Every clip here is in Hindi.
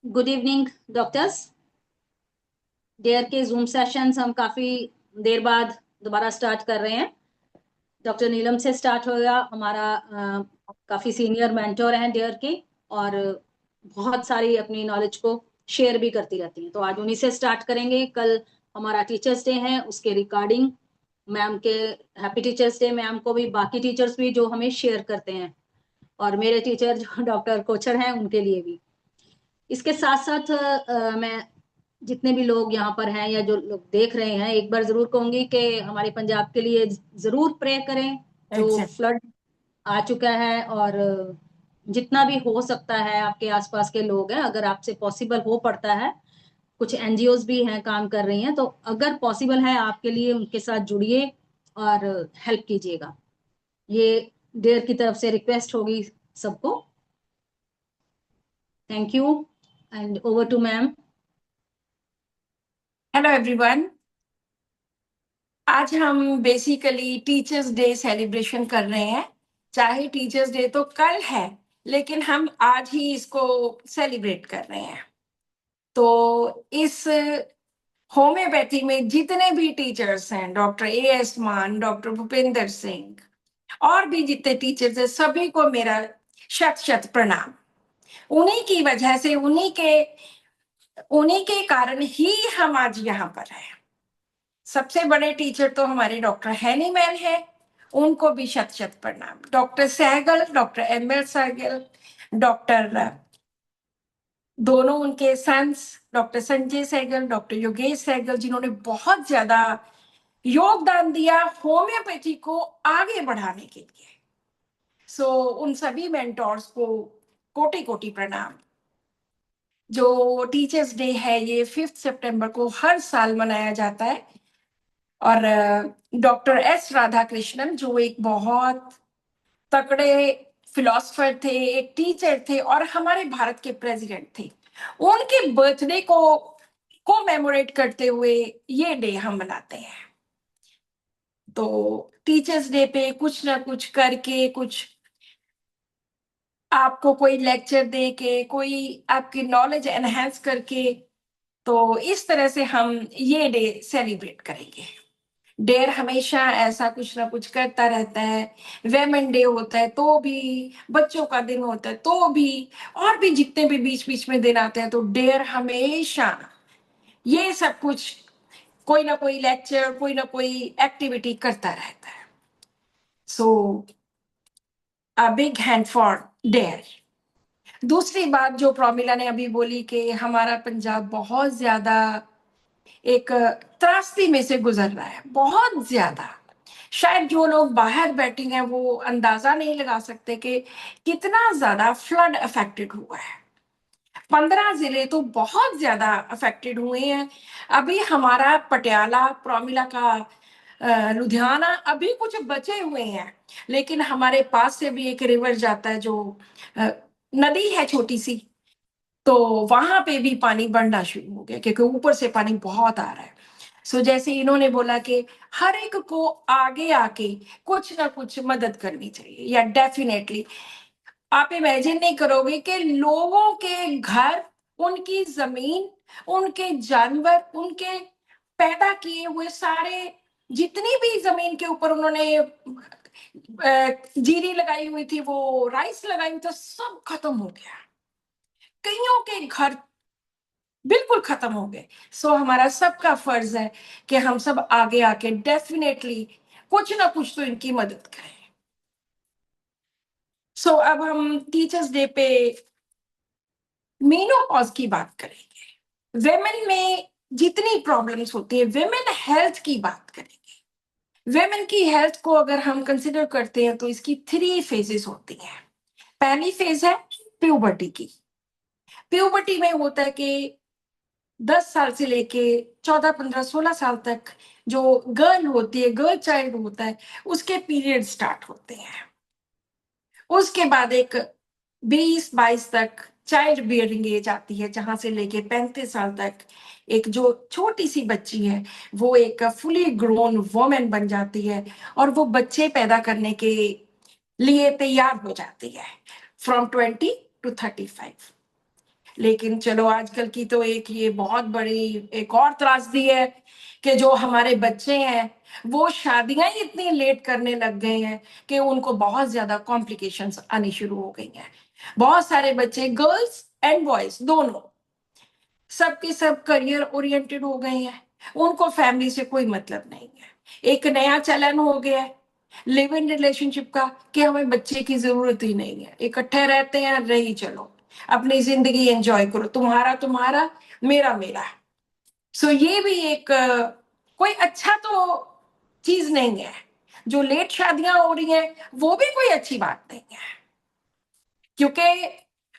Good evening doctors. डेयर के जूम सेशंस हम काफ़ी देर बाद दोबारा स्टार्ट कर रहे हैं। डॉक्टर नीलम से स्टार्ट होगा। हमारा काफ़ी सीनियर मेंटोर हैं डेयर के, और बहुत सारी अपनी नॉलेज को शेयर भी करती रहती हैं। तो आज उन्हीं से स्टार्ट करेंगे। कल हमारा टीचर्स डे है, उसके रिगार्डिंग मैम के हैप्पी टीचर्स डे मैम को भी, बाकी टीचर्स भी जो हमें शेयर करते हैं, और मेरे टीचर जो डॉक्टर कोचर हैं उनके लिए भी। इसके साथ साथ मैं जितने भी लोग यहाँ पर हैं या जो लोग देख रहे हैं, एक बार जरूर कहूंगी कि हमारे पंजाब के लिए जरूर प्रे करें। जो फ्लड आ चुका है, और जितना भी हो सकता है आपके आसपास के लोग हैं, अगर आपसे पॉसिबल हो पड़ता है, कुछ एनजीओज भी हैं काम कर रही हैं, तो अगर पॉसिबल है आपके लिए उनके साथ जुड़िए और हेल्प कीजिएगा। ये डेयर की तरफ से रिक्वेस्ट होगी सबको। Thank you and over to ma'am. Hello everyone. आज हम बेसिकली टीचर्स डे सेलिब्रेशन कर रहे हैं। चाहे टीचर्स डे तो कल है, लेकिन हम आज ही इसको सेलिब्रेट कर रहे हैं। तो इस होम्योपैथी में जितने भी टीचर्स हैं, डॉक्टर एएस मान, डॉक्टर भूपेंद्र सिंह और भी जितने टीचर्स हैं, सभी को मेरा शत शत प्रणाम। उन्हीं की वजह से, उन्हीं के कारण ही हम आज यहाँ पर हैं। सबसे बड़े टीचर तो हमारे डॉक्टर हैनी मैन है, उनको भी शत शत प्रणाम। Doctor Sehgal, doctor ML Sehgal, doctor दोनों उनके sons doctor Sanjay Sehgal, doctor Yogesh Sehgal, जिन्होंने बहुत ज्यादा योगदान दिया होम्योपैथी को आगे बढ़ाने के लिए। सो उन सभी मेंटोर्स को कोटि कोटि प्रणाम। जो टीचर्स डे है ये 5 सितंबर को हर साल मनाया जाता है। और डॉक्टर एस राधाकृष्णन, जो एक बहुत तगड़े फिलोसफर थे, एक टीचर थे और हमारे भारत के प्रेसिडेंट थे, उनके बर्थडे को मेमोरेट करते हुए ये डे हम मनाते हैं। तो टीचर्स डे पे कुछ ना कुछ करके, कुछ आपको कोई लेक्चर दे के, कोई आपकी नॉलेज एनहेंस करके, तो इस तरह से हम ये डे सेलिब्रेट करेंगे। डेयर हमेशा ऐसा कुछ ना कुछ करता रहता है। वेमेन डे होता है तो भी, बच्चों का दिन होता है तो भी, और भी जितने भी बीच बीच में दिन आते हैं, तो डेयर हमेशा ये सब कुछ, कोई ना कोई लेक्चर, कोई ना कोई एक्टिविटी करता रहता है। So a big hand for dare. दूसरी बात जो प्रोमिला ने अभी बोली कि हमारा पंजाब बहुत ज्यादा एक त्रासदी में से गुजर रहा है, बहुत ज्यादा। शायद जो लोग बाहर बैठे हैं वो अंदाजा नहीं लगा सकते कि कितना ज्यादा फ्लड अफेक्टेड हुआ है। 15 जिले तो बहुत ज्यादा अफेक्टेड हुए हैं। अभी हमारा पटियाला, प्रोमिला का लुधियाना अभी कुछ बचे हुए हैं, लेकिन हमारे पास से भी एक रिवर जाता है, जो नदी है छोटी सी, तो वहां पे भी पानी बढ़ना शुरू हो गया क्योंकि ऊपर से पानी बहुत आ रहा है। सो जैसे इन्होंने बोला कि हर एक को आगे आके कुछ ना कुछ मदद करनी चाहिए, या डेफिनेटली आप इमेजिन नहीं करोगे कि लोगों के घर, उनकी जमीन, उनके जानवर, उनके पैदा किए हुए सारे, जितनी भी जमीन के ऊपर उन्होंने जीरी लगाई हुई थी, वो राइस लगाई हुई थी, सब खत्म हो गया। कईयों के घर बिल्कुल खत्म हो गए। सो हमारा सबका फर्ज है कि हम सब आगे आके डेफिनेटली कुछ ना कुछ तो इनकी मदद करें। सो अब हम टीचर्स डे पे मेनोपॉज की बात करेंगे। वेमेन में जितनी प्रॉब्लम्स होती है, वेमेन हेल्थ की बात करेंगे। वेमेन की हेल्थ को अगर हम कंसिडर करते हैं तो इसकी 3 फेजेस होती हैं। पहली फेज है प्यूबर्टी की। प्यूबर्टी में होता है कि 10 साल से लेके 14, 15, 16 साल तक जो गर्ल होती है, गर्ल चाइल्ड होता है, उसके पीरियड स्टार्ट होते हैं। उसके बाद एक 20-22 तक चाइल्ड बियरिंग एज आती है, जहां से लेके 35 साल तक एक जो छोटी सी बच्ची है वो एक फुली ग्रोन वुमेन बन जाती है, और वो बच्चे पैदा करने के लिए तैयार हो जाती है फ्रॉम 20 to 35। लेकिन चलो आजकल की तो एक ये बहुत बड़ी एक और त्रासदी है कि जो हमारे बच्चे हैं वो शादियां ही इतनी लेट करने लग गए हैं कि उनको बहुत ज्यादा कॉम्प्लिकेशंस आनी शुरू हो गई हैं। बहुत सारे बच्चे, गर्ल्स एंड बॉयज दोनों, सबके सब करियर ओरिएंटेड हो गए हैं, उनको फैमिली से कोई मतलब नहीं है। एक नया चलन हो गया है लिव इन रिलेशनशिप का कि हमें बच्चे की जरूरत ही नहीं है, इकट्ठे रहते हैं, रही चलो, अपनी जिंदगी एंजॉय करो, तुम्हारा तुम्हारा, मेरा मेरा। सो ये भी एक कोई अच्छा तो चीज नहीं है। जो लेट शादियां हो रही हैं वो भी कोई अच्छी बात नहीं है, क्योंकि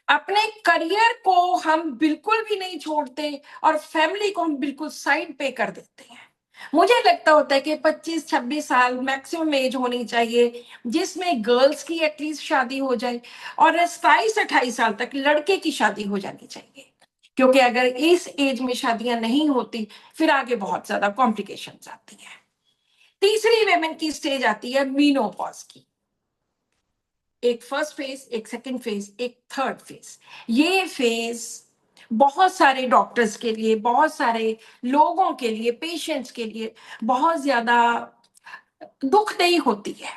अपने करियर को हम बिल्कुल भी नहीं छोड़ते और फैमिली को हम बिल्कुल साइड पे कर देते हैं। मुझे लगता होता है कि 25-26 साल मैक्सिमम एज होनी चाहिए जिसमें गर्ल्स की एटलीस्ट शादी हो जाए, और 27-28 साल तक लड़के की शादी हो जानी चाहिए, क्योंकि अगर इस एज में शादियां नहीं होती फिर आगे बहुत ज्यादा कॉम्प्लिकेशंस आती हैं। तीसरी वेमेन की स्टेज आती है मीनोपॉज की। एक फर्स्ट फेज, एक सेकंड फेज, एक थर्ड फेज। ये फेज बहुत सारे डॉक्टर्स के लिए, बहुत सारे लोगों के लिए, पेशेंट्स के लिए बहुत ज्यादा दुखदायी होती है।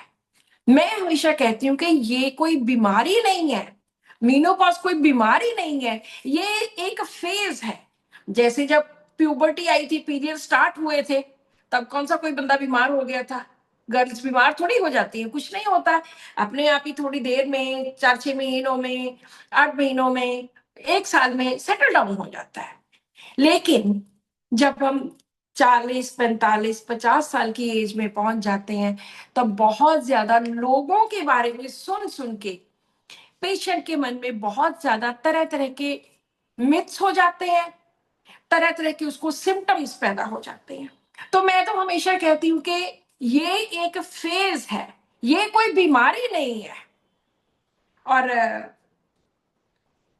मैं हमेशा कहती हूँ कि ये कोई बीमारी नहीं है, मीनोपॉज कोई बीमारी नहीं है, ये एक फेज है। जैसे जब प्यूबर्टी आई थी, पीरियड स्टार्ट हुए थे, तब कौन सा कोई बंदा बीमार हो गया था? गर्ल्स बीमार थोड़ी हो जाती है, कुछ नहीं होता, अपने आप ही थोड़ी देर में, 4-6 महीनों में, 8 महीनों में, 1 साल में सेटल डाउन हो जाता है। लेकिन जब हम 40, 45, 50 साल की एज में पहुंच जाते हैं तब बहुत ज्यादा लोगों के बारे में सुन सुन के पेशेंट के मन में बहुत ज्यादा तरह तरह के मिथ्स हो जाते हैं, तरह तरह के उसको सिम्टम्स पैदा हो जाते हैं। तो मैं तो हमेशा कहती हूँ कि ये एक फेज है, ये कोई बीमारी नहीं है। और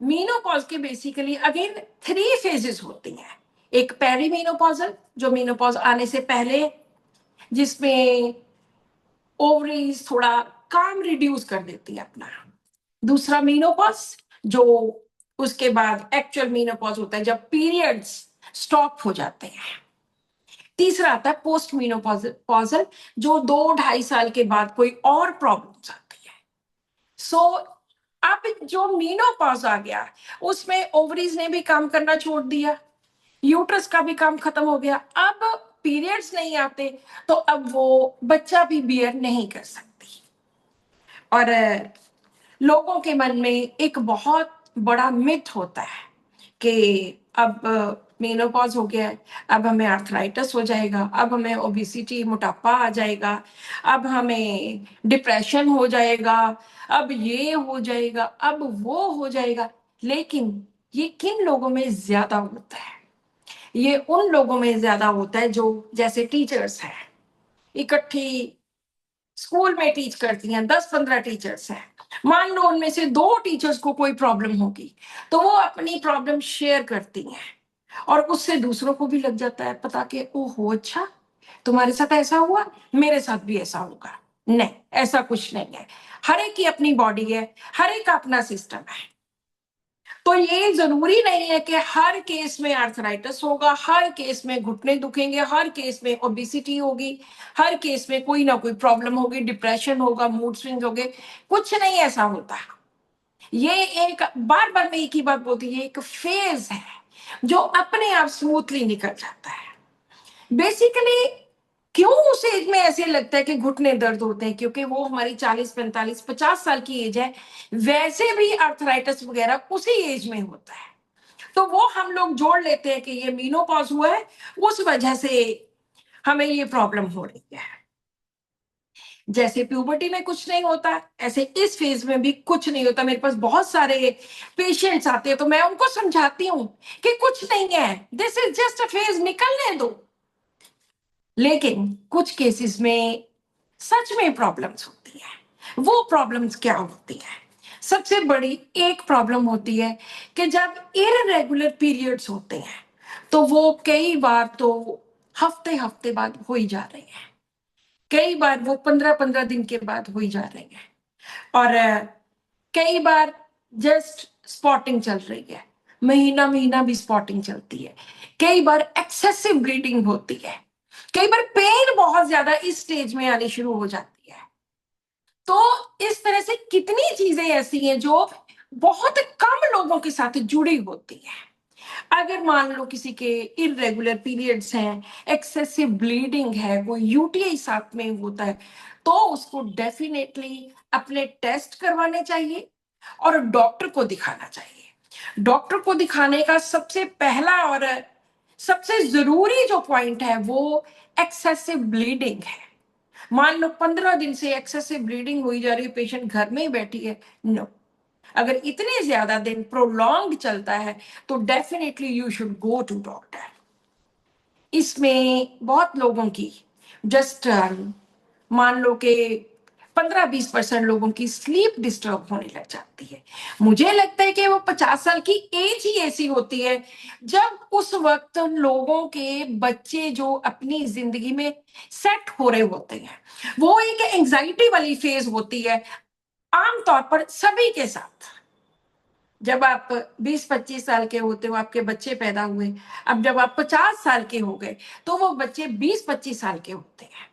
मीनोपॉज के बेसिकली अगेन 3 फेजेस होती हैं। एक पेरीमीनोपॉजल, जो मीनोपॉज आने से पहले, जिसमें ओवरीज थोड़ा काम रिड्यूस कर देती है अपना। दूसरा मीनोपॉज, जो उसके बाद एक्चुअल मीनोपॉज होता है जब पीरियड्स स्टॉप हो जाते हैं। तीसरा आता है पोस्ट मीनोपॉजल, जो 2-2.5 साल के बाद कोई और प्रॉब्लम्स आती है। सो अब जो मीनोपॉज आ गया उसमें ओवरीज ने भी काम करना छोड़ दिया, यूट्रस का भी काम खत्म हो गया, अब पीरियड्स नहीं आते, तो अब वो बच्चा भी बियर नहीं कर सकती। और लोगों के मन में एक बहुत बड़ा मिथ होता है कि अब मेनोपॉज हो गया है, अब हमें आर्थराइटिस हो जाएगा, अब हमें ओबेसिटी, मोटापा आ जाएगा, अब हमें डिप्रेशन हो जाएगा, अब ये हो जाएगा, अब वो हो जाएगा। लेकिन ये किन लोगों में ज्यादा होता है? ये उन लोगों में ज्यादा होता है जो जैसे टीचर्स हैं, इकट्ठी स्कूल में टीच करती हैं, 10-15 टीचर्स हैं, मान लो उनमें से 2 टीचर्स को कोई प्रॉब्लम होगी तो वो अपनी प्रॉब्लम शेयर करती हैं और उससे दूसरों को भी लग जाता है पता कि ओहो अच्छा, तुम्हारे साथ ऐसा हुआ, मेरे साथ भी ऐसा होगा। नहीं, ऐसा कुछ नहीं है। हर एक की अपनी बॉडी है, हर एक का अपना सिस्टम है। तो ये जरूरी नहीं है कि हर केस में आर्थराइटिस होगा, हर केस में घुटने दुखेंगे, हर केस में ओबेसिटी होगी, हर केस में कोई ना कोई प्रॉब्लम होगी, डिप्रेशन होगा, मूड स्विंग होंगे। कुछ नहीं ऐसा होता। ये एक, बार बार मैं एक ही बात बोलती हूँ, ये एक फेज है जो अपने आप स्मूथली निकल जाता है। बेसिकली क्यों उस एज में ऐसे लगता है कि घुटने दर्द होते हैं? क्योंकि वो हमारी 40, 45, 50 साल की एज है, वैसे भी आर्थराइटिस वगैरह उसी एज में होता है। तो वो हम लोग जोड़ लेते हैं कि ये मीनोपॉज हुआ है, उस वजह से हमें ये प्रॉब्लम हो रही है। जैसे प्यूबर्टी में कुछ नहीं होता, ऐसे इस फेज में भी कुछ नहीं होता। मेरे पास बहुत सारे पेशेंट्स आते हैं तो मैं उनको समझाती हूँ कि कुछ नहीं है, this is just a phase, निकलने दो। लेकिन कुछ केसेस में सच में प्रॉब्लम्स होती है। वो प्रॉब्लम्स क्या होती है? सबसे बड़ी एक प्रॉब्लम होती है कि जब इररेगुलर पीरियड्स होते हैं तो वो कई बार तो हफ्ते हफ्ते बाद हो ही जा रहे हैं, कई बार वो 15-15 दिन के बाद हो ही जा रहे हैं, और कई बार जस्ट स्पॉटिंग चल रही है, महीना महीना भी स्पॉटिंग चलती है, कई बार एक्सेसिव ब्लीडिंग होती है, कई बार पेन बहुत ज्यादा इस स्टेज में आनी शुरू हो जाती है। तो इस तरह से कितनी चीजें ऐसी हैं जो बहुत कम लोगों के साथ जुड़ी होती है। अगर मान लो किसी के इरेगुलर पीरियड्स हैं, एक्सेसिव ब्लीडिंग है, कोई यूटीआई साथ में होता है, तो उसको डेफिनेटली अपने टेस्ट करवाने चाहिए और डॉक्टर को दिखाना चाहिए। डॉक्टर को दिखाने का सबसे पहला और सबसे जरूरी जो पॉइंट है वो एक्सेसिव ब्लीडिंग है। मान लो 15 दिन से एक्सेसिव ब्लीडिंग हुई जा रही है, पेशेंट घर में ही बैठी है, नो। अगर इतने ज्यादा दिन प्रोलॉन्ग चलता है तो definitely you should go to doctor. इसमें बहुत लोगों की जस्ट मान लो कि 15-20% लोगों की स्लीप डिस्टर्ब होने लग जाती है। मुझे लगता है कि वो 50 साल की एज ही ऐसी होती है जब उस वक्त लोगों के बच्चे जो अपनी जिंदगी में सेट हो रहे होते हैं, वो एक एंजाइटी वाली फेज होती है आमतौर पर सभी के साथ। जब आप 20-25 साल के होते हो, आपके बच्चे पैदा हुए, अब जब आप 50 साल के हो गए तो वो बच्चे 20-25 साल के होते हैं।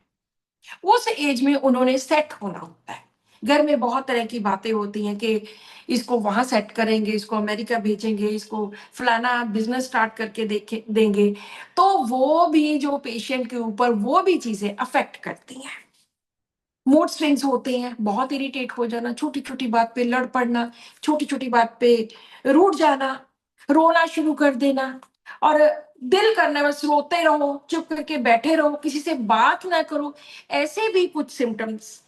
उस एज में उन्होंने सेट होना होता है। घर में बहुत तरह की बातें होती हैं कि इसको वहां सेट करेंगे, इसको अमेरिका भेजेंगे, इसको फलाना बिजनेस स्टार्ट करके देखे देंगे। तो वो भी जो पेशेंट के ऊपर वो भी चीजें अफेक्ट करती हैं। मूड स्विंग्स होते हैं, बहुत इरिटेट हो जाना, छोटी छोटी बात पे लड़ पड़ना, छोटी छोटी बात पे रूठ जाना, रोना शुरू कर देना, और दिल करना बस रोते रहो, चुप करके बैठे रहो, किसी से बात ना करो, ऐसे भी कुछ सिम्टम्स,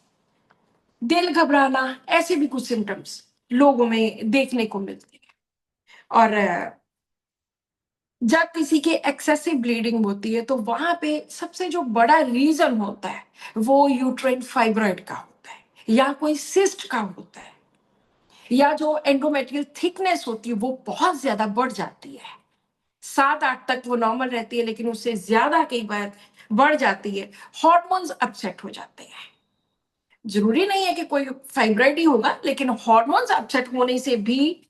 दिल घबराना, ऐसे भी कुछ सिम्टम्स लोगों में देखने को मिलते हैं। और जब किसी के एक्सेसिव ब्लीडिंग होती है तो वहां पे सबसे जो बड़ा रीजन होता है वो यूट्राइन फाइब्रॉइड का होता है या कोई सिस्ट का होता है, या जो एंडोमेट्रियल थिकनेस होती है वो बहुत ज्यादा बढ़ जाती है। 7-8 तक वो नॉर्मल रहती है लेकिन उससे ज्यादा कई बार बढ़ जाती है। हॉर्मोन्स अपसेट हो जाते हैं। जरूरी नहीं है कि कोई फाइब्रॉइड ही होगा, लेकिन हॉर्मोन्स अपसेट होने से भी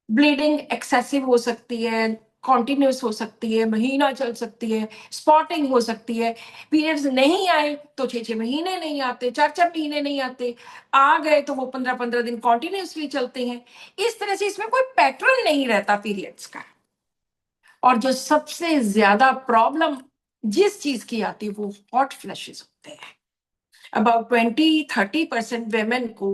ब्लीडिंग एक्सेसिव हो सकती है, कॉन्टिन्यूस हो सकती है, महीना चल सकती है, स्पॉटिंग हो सकती है। पीरियड्स नहीं आए तो 6-6 महीने नहीं आते, 4-4 महीने नहीं आते, आ गए तो वो 15-15 दिन कॉन्टिन्यूसली चलते हैं। इस तरह से इसमें कोई पैटर्न नहीं रहता पीरियड्स का। और जो सबसे ज्यादा प्रॉब्लम जिस चीज की आती है वो हॉट फ्लशेस होते हैं। अबाउट 20-30% वेमेन को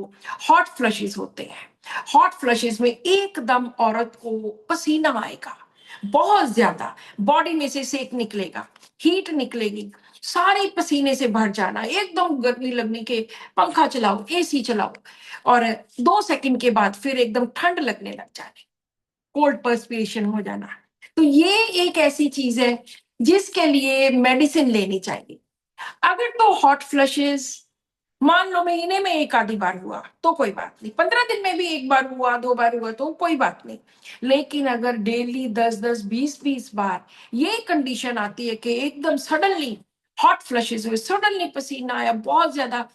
हॉट फ्लशेस होते हैं। हॉट फ्लशेस में एकदम औरत को पसीना आएगा, बहुत ज्यादा बॉडी में से सेक निकलेगा, हीट निकलेगी, सारे पसीने से भर जाना, एकदम गर्मी लगने के पंखा चलाओ, एसी चलाओ, और 2 सेकंड के बाद फिर एकदम ठंड लगने लग जाने, कोल्ड पर्सपिरेशन हो जाना। तो ये एक ऐसी चीज है जिसके लिए मेडिसिन लेनी चाहिए। अगर तो हॉट फ्लशेस मान लो महीने में एक आधी बार हुआ तो कोई बात नहीं, 15 दिन में भी एक बार हुआ, 2 बार हुआ तो कोई बात नहीं। लेकिन अगर डेली 10-10, 20-20 बार ये कंडीशन आती है कि एकदम सडनली हॉट फ्लशेस हुए, सडनली पसीना आया बहुत ज्यादा,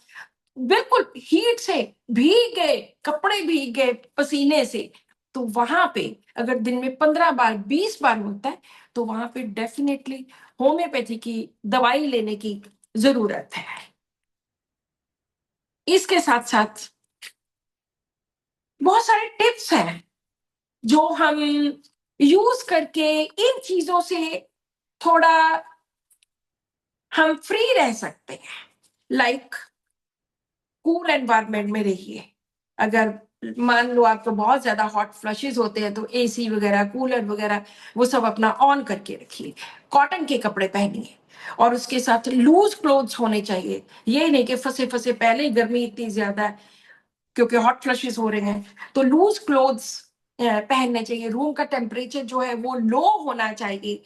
बिल्कुल हीट से भीग गए, कपड़े भीग गए पसीने से, तो वहां पे अगर दिन में 15 बार 20 बार होता है तो वहां पे डेफिनेटली होम्योपैथी की दवाई लेने की जरूरत है। इसके साथ साथ बहुत सारे टिप्स हैं जो हम यूज करके इन चीजों से थोड़ा हम फ्री रह सकते हैं। लाइक कूल एनवायरनमेंट में रहिए। अगर मान लो आपको बहुत ज्यादा हॉट फ्लशेस होते हैं तो एसी वगैरह, कूलर वगैरह वो सब अपना ऑन करके रखिए। कॉटन के कपड़े पहनिए और उसके साथ लूज क्लोथ्स होने चाहिए। ये नहीं कि फंसे फंसे, पहले ही गर्मी इतनी ज्यादा है क्योंकि हॉट फ्लशेस हो रहे हैं, तो लूज क्लोथ्स पहनने चाहिए। रूम का टेम्परेचर जो है वो लो होना चाहिए।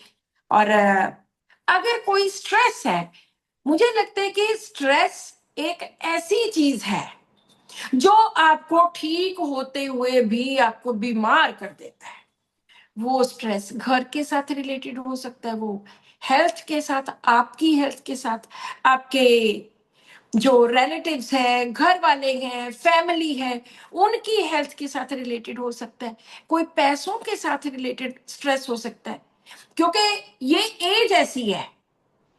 और अगर कोई स्ट्रेस है, मुझे लगता है कि स्ट्रेस एक ऐसी चीज है जो आपको ठीक होते हुए भी आपको बीमार कर देता है। वो स्ट्रेस घर के साथ रिलेटेड हो सकता है, वो हेल्थ के साथ, आपकी हेल्थ के साथ, आपके जो रिलेटिव्स हैं, घर वाले हैं, फैमिली है, उनकी हेल्थ के साथ रिलेटेड हो सकता है, कोई पैसों के साथ रिलेटेड स्ट्रेस हो सकता है, क्योंकि ये एज ऐसी है,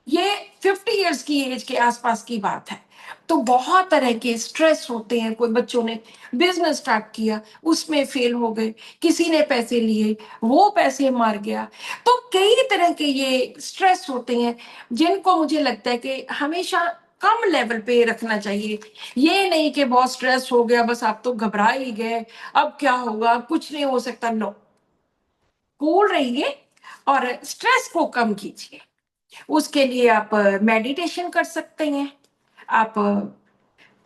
ये 50 इयर्स की एज के आसपास की बात है। तो बहुत तरह के स्ट्रेस होते हैं। कोई बच्चों ने बिजनेस स्टार्ट किया, उसमें फेल हो गए, किसी ने पैसे लिए, वो पैसे मार गया। तो कई तरह के ये स्ट्रेस होते हैं जिनको मुझे लगता है कि हमेशा कम लेवल पे रखना चाहिए। ये नहीं कि बहुत स्ट्रेस हो गया, बस आप तो घबरा ही गए, अब क्या होगा, कुछ नहीं हो सकता। नो, कूल रहिए और स्ट्रेस को कम कीजिए। उसके लिए आप मेडिटेशन कर सकते हैं, आप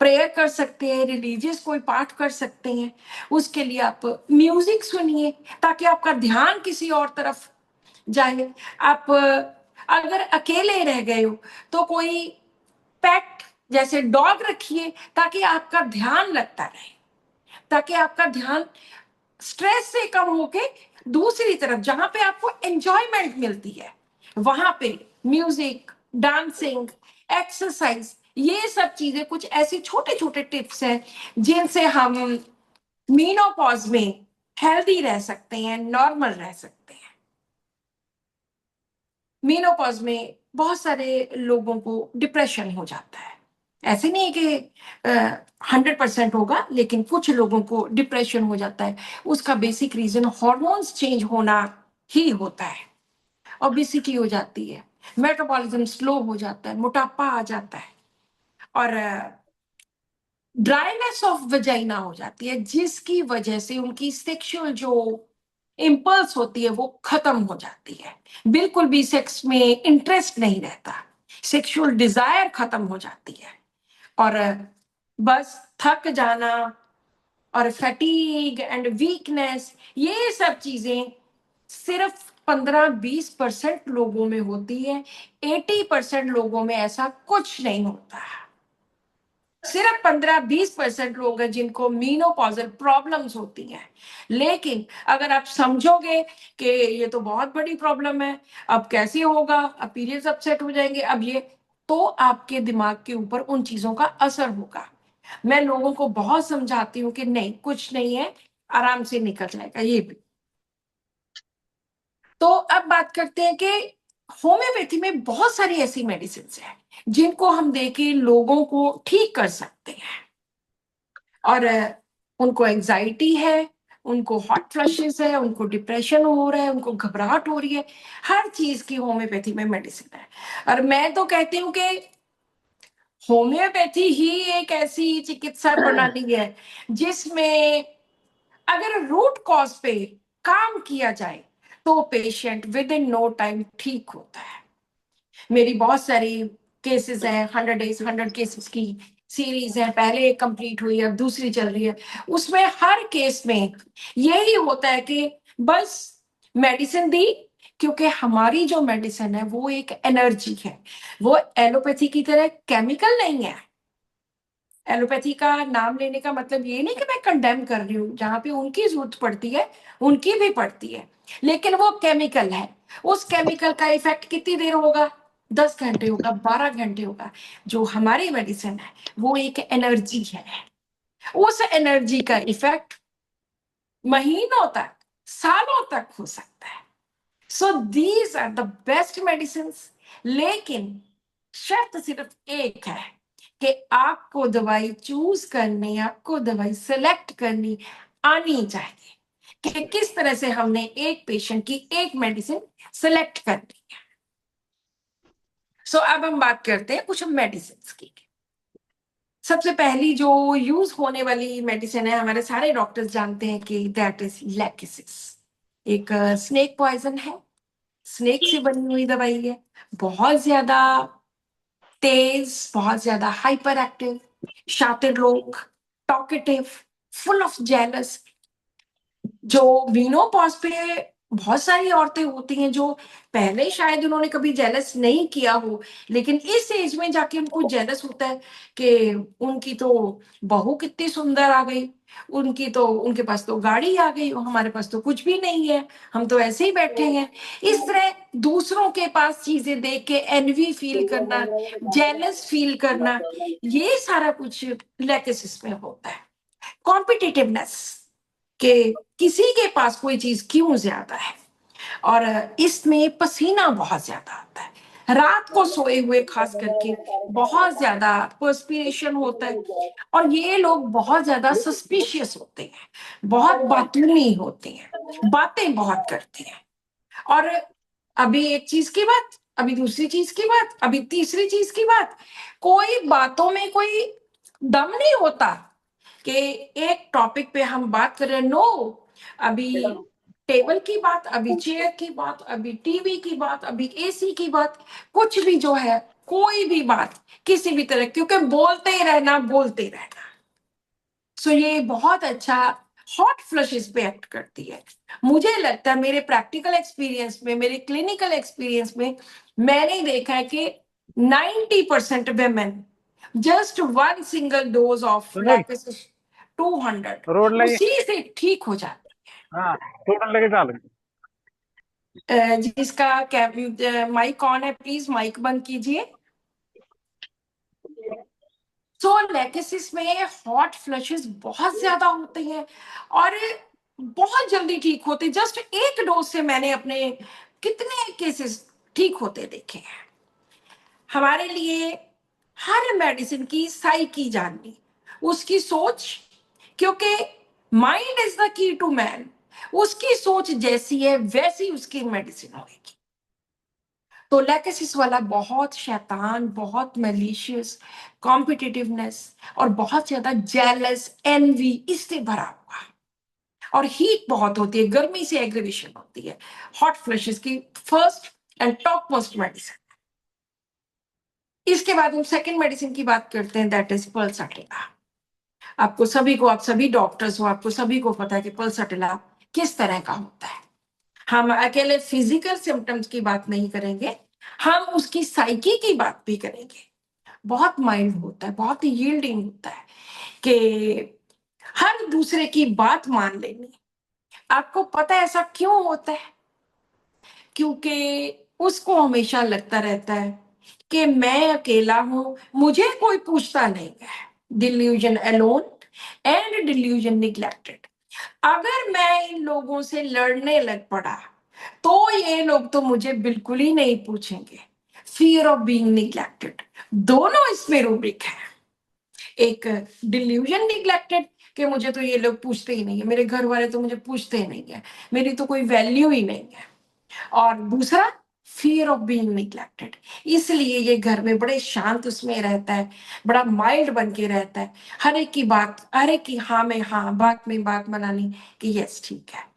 प्रेयर कर सकते हैं, रिलीजियस कोई पाठ कर सकते हैं। उसके लिए आप म्यूजिक सुनिए ताकि आपका ध्यान किसी और तरफ जाए। आप अगर अकेले रह गए हो तो कोई पेट जैसे डॉग रखिए ताकि आपका ध्यान लगता रहे, ताकि आपका ध्यान स्ट्रेस से कम होके दूसरी तरफ जहां पे आपको एंजॉयमेंट मिलती है वहां पे म्यूजिक, डांसिंग, एक्सरसाइज, ये सब चीजें कुछ ऐसी छोटे छोटे टिप्स हैं जिनसे हम मीनोपॉज में हेल्दी रह सकते हैं, नॉर्मल रह सकते हैं। मीनोपॉज में बहुत सारे लोगों को डिप्रेशन हो जाता है। ऐसे नहीं है कि 100% होगा, लेकिन कुछ लोगों को डिप्रेशन हो जाता है। उसका बेसिक रीजन हॉर्मोन्स चेंज होना ही होता है। ओबेसिटी हो जाती है, मेटाबॉलिज्म स्लो हो जाता है, मोटापा आ जाता है, और ड्राइनेस ऑफ वजाइना हो जाती है, जिसकी वजह से उनकी सेक्सुअल जो इम्पल्स होती है वो खत्म हो जाती है। बिल्कुल भी सेक्स में इंटरेस्ट नहीं रहता, सेक्सुअल डिजायर खत्म हो जाती है, और बस थक जाना और फैटीग एंड वीकनेस, ये सब चीजें सिर्फ 15-20% लोगों में होती है। 80% लोगों में ऐसा कुछ नहीं होता है। सिर्फ 15-20% लोग हैं जिनको मीनोपॉजल प्रॉब्लम्स होती हैं। लेकिन अगर आप समझोगे कि ये तो बहुत बड़ी प्रॉब्लम है, अब कैसे होगा, अब पीरियड्स अपसेट हो जाएंगे, अब ये, तो आपके दिमाग के ऊपर उन चीजों का असर होगा। मैं लोगों को बहुत समझाती हूँ कि नहीं, कुछ नहीं है, आराम से निकल जाएगा ये भी। तो अब बात करते हैं कि होम्योपैथी में बहुत सारी ऐसी मेडिसिन हैं जिनको हम देके लोगों को ठीक कर सकते हैं। और उनको एंजाइटी है, उनको हॉट फ्लशेस है, उनको डिप्रेशन हो रहा है, उनको घबराहट हो रही है, हर चीज की होम्योपैथी में मेडिसिन है। और मैं तो कहती हूँ कि होम्योपैथी ही एक ऐसी चिकित्सा प्रणाली है जिसमें अगर रूट कॉज पे काम किया जाए तो patient within no time ठीक होता है। मेरी बहुत सारी केसेस हैं, 100 days 100 केसेस की सीरीज है, पहले एक कंप्लीट हुई, अब दूसरी चल रही है। उसमें हर केस में यही होता है कि बस मेडिसिन दी, क्योंकि हमारी जो मेडिसिन है वो एक एनर्जी है, वो एलोपैथी की तरह केमिकल नहीं है। एलोपैथी का नाम लेने का मतलब ये नहीं कि मैं कंडेम कर रही हूँ, जहां पे उनकी जरूरत पड़ती है उनकी भी पड़ती है, लेकिन वो केमिकल है। उस केमिकल का इफेक्ट कितनी देर होगा, 10 घंटे होगा, 12 घंटे होगा। जो हमारी मेडिसिन है वो एक एनर्जी है, उस एनर्जी का इफेक्ट महीनों तक, सालों तक हो सकता है। So these are the best medicine. लेकिन शर्त सिर्फ एक है कि आपको दवाई चूज करनी, आपको दवाई सेलेक्ट करनी आनी चाहिए कि किस तरह से हमने एक पेशेंट की एक मेडिसिन सेलेक्ट करनी है। सो अब हम बात करते हैं कुछ मेडिसिन की। सबसे पहली जो यूज होने वाली मेडिसिन है, हमारे सारे डॉक्टर्स जानते हैं कि दैट इज लैक्सिस। एक स्नेक पॉइजन है, स्नेक से बनी हुई दवाई है, बहुत ज्यादा तेज, बहुत ज्यादा हाइपर एक्टिव, शातिर लोग, टॉकेटिव, फुल ऑफ जेलस। जो वीनोपॉज पे बहुत सारी औरतें होती हैं जो पहले शायद उन्होंने कभी जेलस नहीं किया हो, लेकिन इस एज में जाके उनको जेलस होता है कि उनकी तो बहू कितनी सुंदर आ गई, उनकी तो, उनके पास तो गाड़ी आ गई और हमारे पास तो कुछ भी नहीं है, हम तो ऐसे ही बैठे हैं। इस तरह दूसरों के पास चीजें देख के एनवी फील करना, जेलस फील करना, ये सारा कुछ लैकेसिस में होता है। कॉम्पिटिटिवनेस, कि किसी के पास कोई चीज क्यों ज्यादा है, और इसमें पसीना बहुत ज्यादा आता है, रात को सोए हुए खास करके बहुत ज्यादा पर्सपिरेशन होता है, और ये लोग बहुत ज्यादा सस्पिशियस होते हैं, बहुत बातूनी होते हैं, बातें बहुत करते हैं, और अभी एक चीज की बात, अभी दूसरी चीज की बात, अभी तीसरी चीज की बात, कोई बातों में कोई दम नहीं होता कि एक टॉपिक पे हम बात कर रहे हैं। नो, अभी टेबल की बात, अभी चेयर की बात, अभी टीवी की बात, अभी एसी की बात, कुछ भी जो है, कोई भी बात किसी भी तरह, क्योंकि बोलते ही रहना, बोलते ही रहना। सो ये बहुत अच्छा हॉट फ्लशेस पे एक्ट करती है। मुझे लगता है मेरे प्रैक्टिकल एक्सपीरियंस में, मेरे क्लिनिकल एक्सपीरियंस में मैंने देखा है कि 90% women just one single dose of सुन भाई, लैक्टोसिस 200 रोड लगे। उसी से ठीक हो जाती हाँ, टोटल लगे चाल। है। जिसका माइक ऑन है, प्लीज माइक बंद कीजिए। तो लैकेसिस में हॉट फ्लशेस बहुत ज्यादा होते हैं और बहुत जल्दी ठीक होते, जस्ट एक डोज से मैंने अपने कितने केसेस ठीक होते देखे हैं। हमारे लिए हर मेडिसिन की साइकी जाननी, उसकी सोच, क्योंकि mind is the key to man, उसकी सोच जैसी है वैसी उसकी मेडिसिन होगी। तो लैकेसिस वाला बहुत शैतान, बहुत मैलिशियस, कॉम्पिटिटिवनेस और बहुत ज्यादा जेलस, एनवी, इससे भरा हुआ, और हीट बहुत होती है, गर्मी से एग्रीवेशन होती है। हॉट फ्लशेस की first and top most medicine. इसके बाद हम सेकेंड मेडिसिन की बात करते हैं, दैट इज पल्सटिला। आपको सभी को, आप सभी डॉक्टर्स हो, आपको सभी को पता है कि पल्सटिला किस तरह का होता है। हम अकेले फिजिकल सिम्टम्स की बात नहीं करेंगे, हम उसकी साइकी की बात भी करेंगे। बहुत माइल्ड होता है, बहुत यील्डिंग होता है, कि हर दूसरे की बात मान लेनी। आपको पता है ऐसा क्यों होता है? क्योंकि उसको हमेशा लगता रहता है कि मैं अकेला हूं, मुझे कोई पूछता नहीं है। Delusion alone and delusion neglected. अगर मैं इन लोगों से लड़ने लग पड़ा तो ये लोग तो मुझे बिल्कुल ही नहीं पूछेंगे। फियर ऑफ बीइंग निग्लेक्टेड, दोनों इसमें रूब्रिक है। एक डिल्यूजन निग्लेक्टेड, कि मुझे तो ये लोग पूछते ही नहीं है, मेरे घर वाले तो मुझे पूछते ही नहीं है, मेरी तो कोई वैल्यू ही नहीं है। और दूसरा, फियर ऑफ बीइंग निग्लेक्टेड, इसलिए ये घर में बड़े शांत उसमें रहता है, बड़ा माइल्ड बन के रहता है, हर एक की बात, हर एक की हाँ में हाँ, बात में बात मनानी कि यस ठीक है।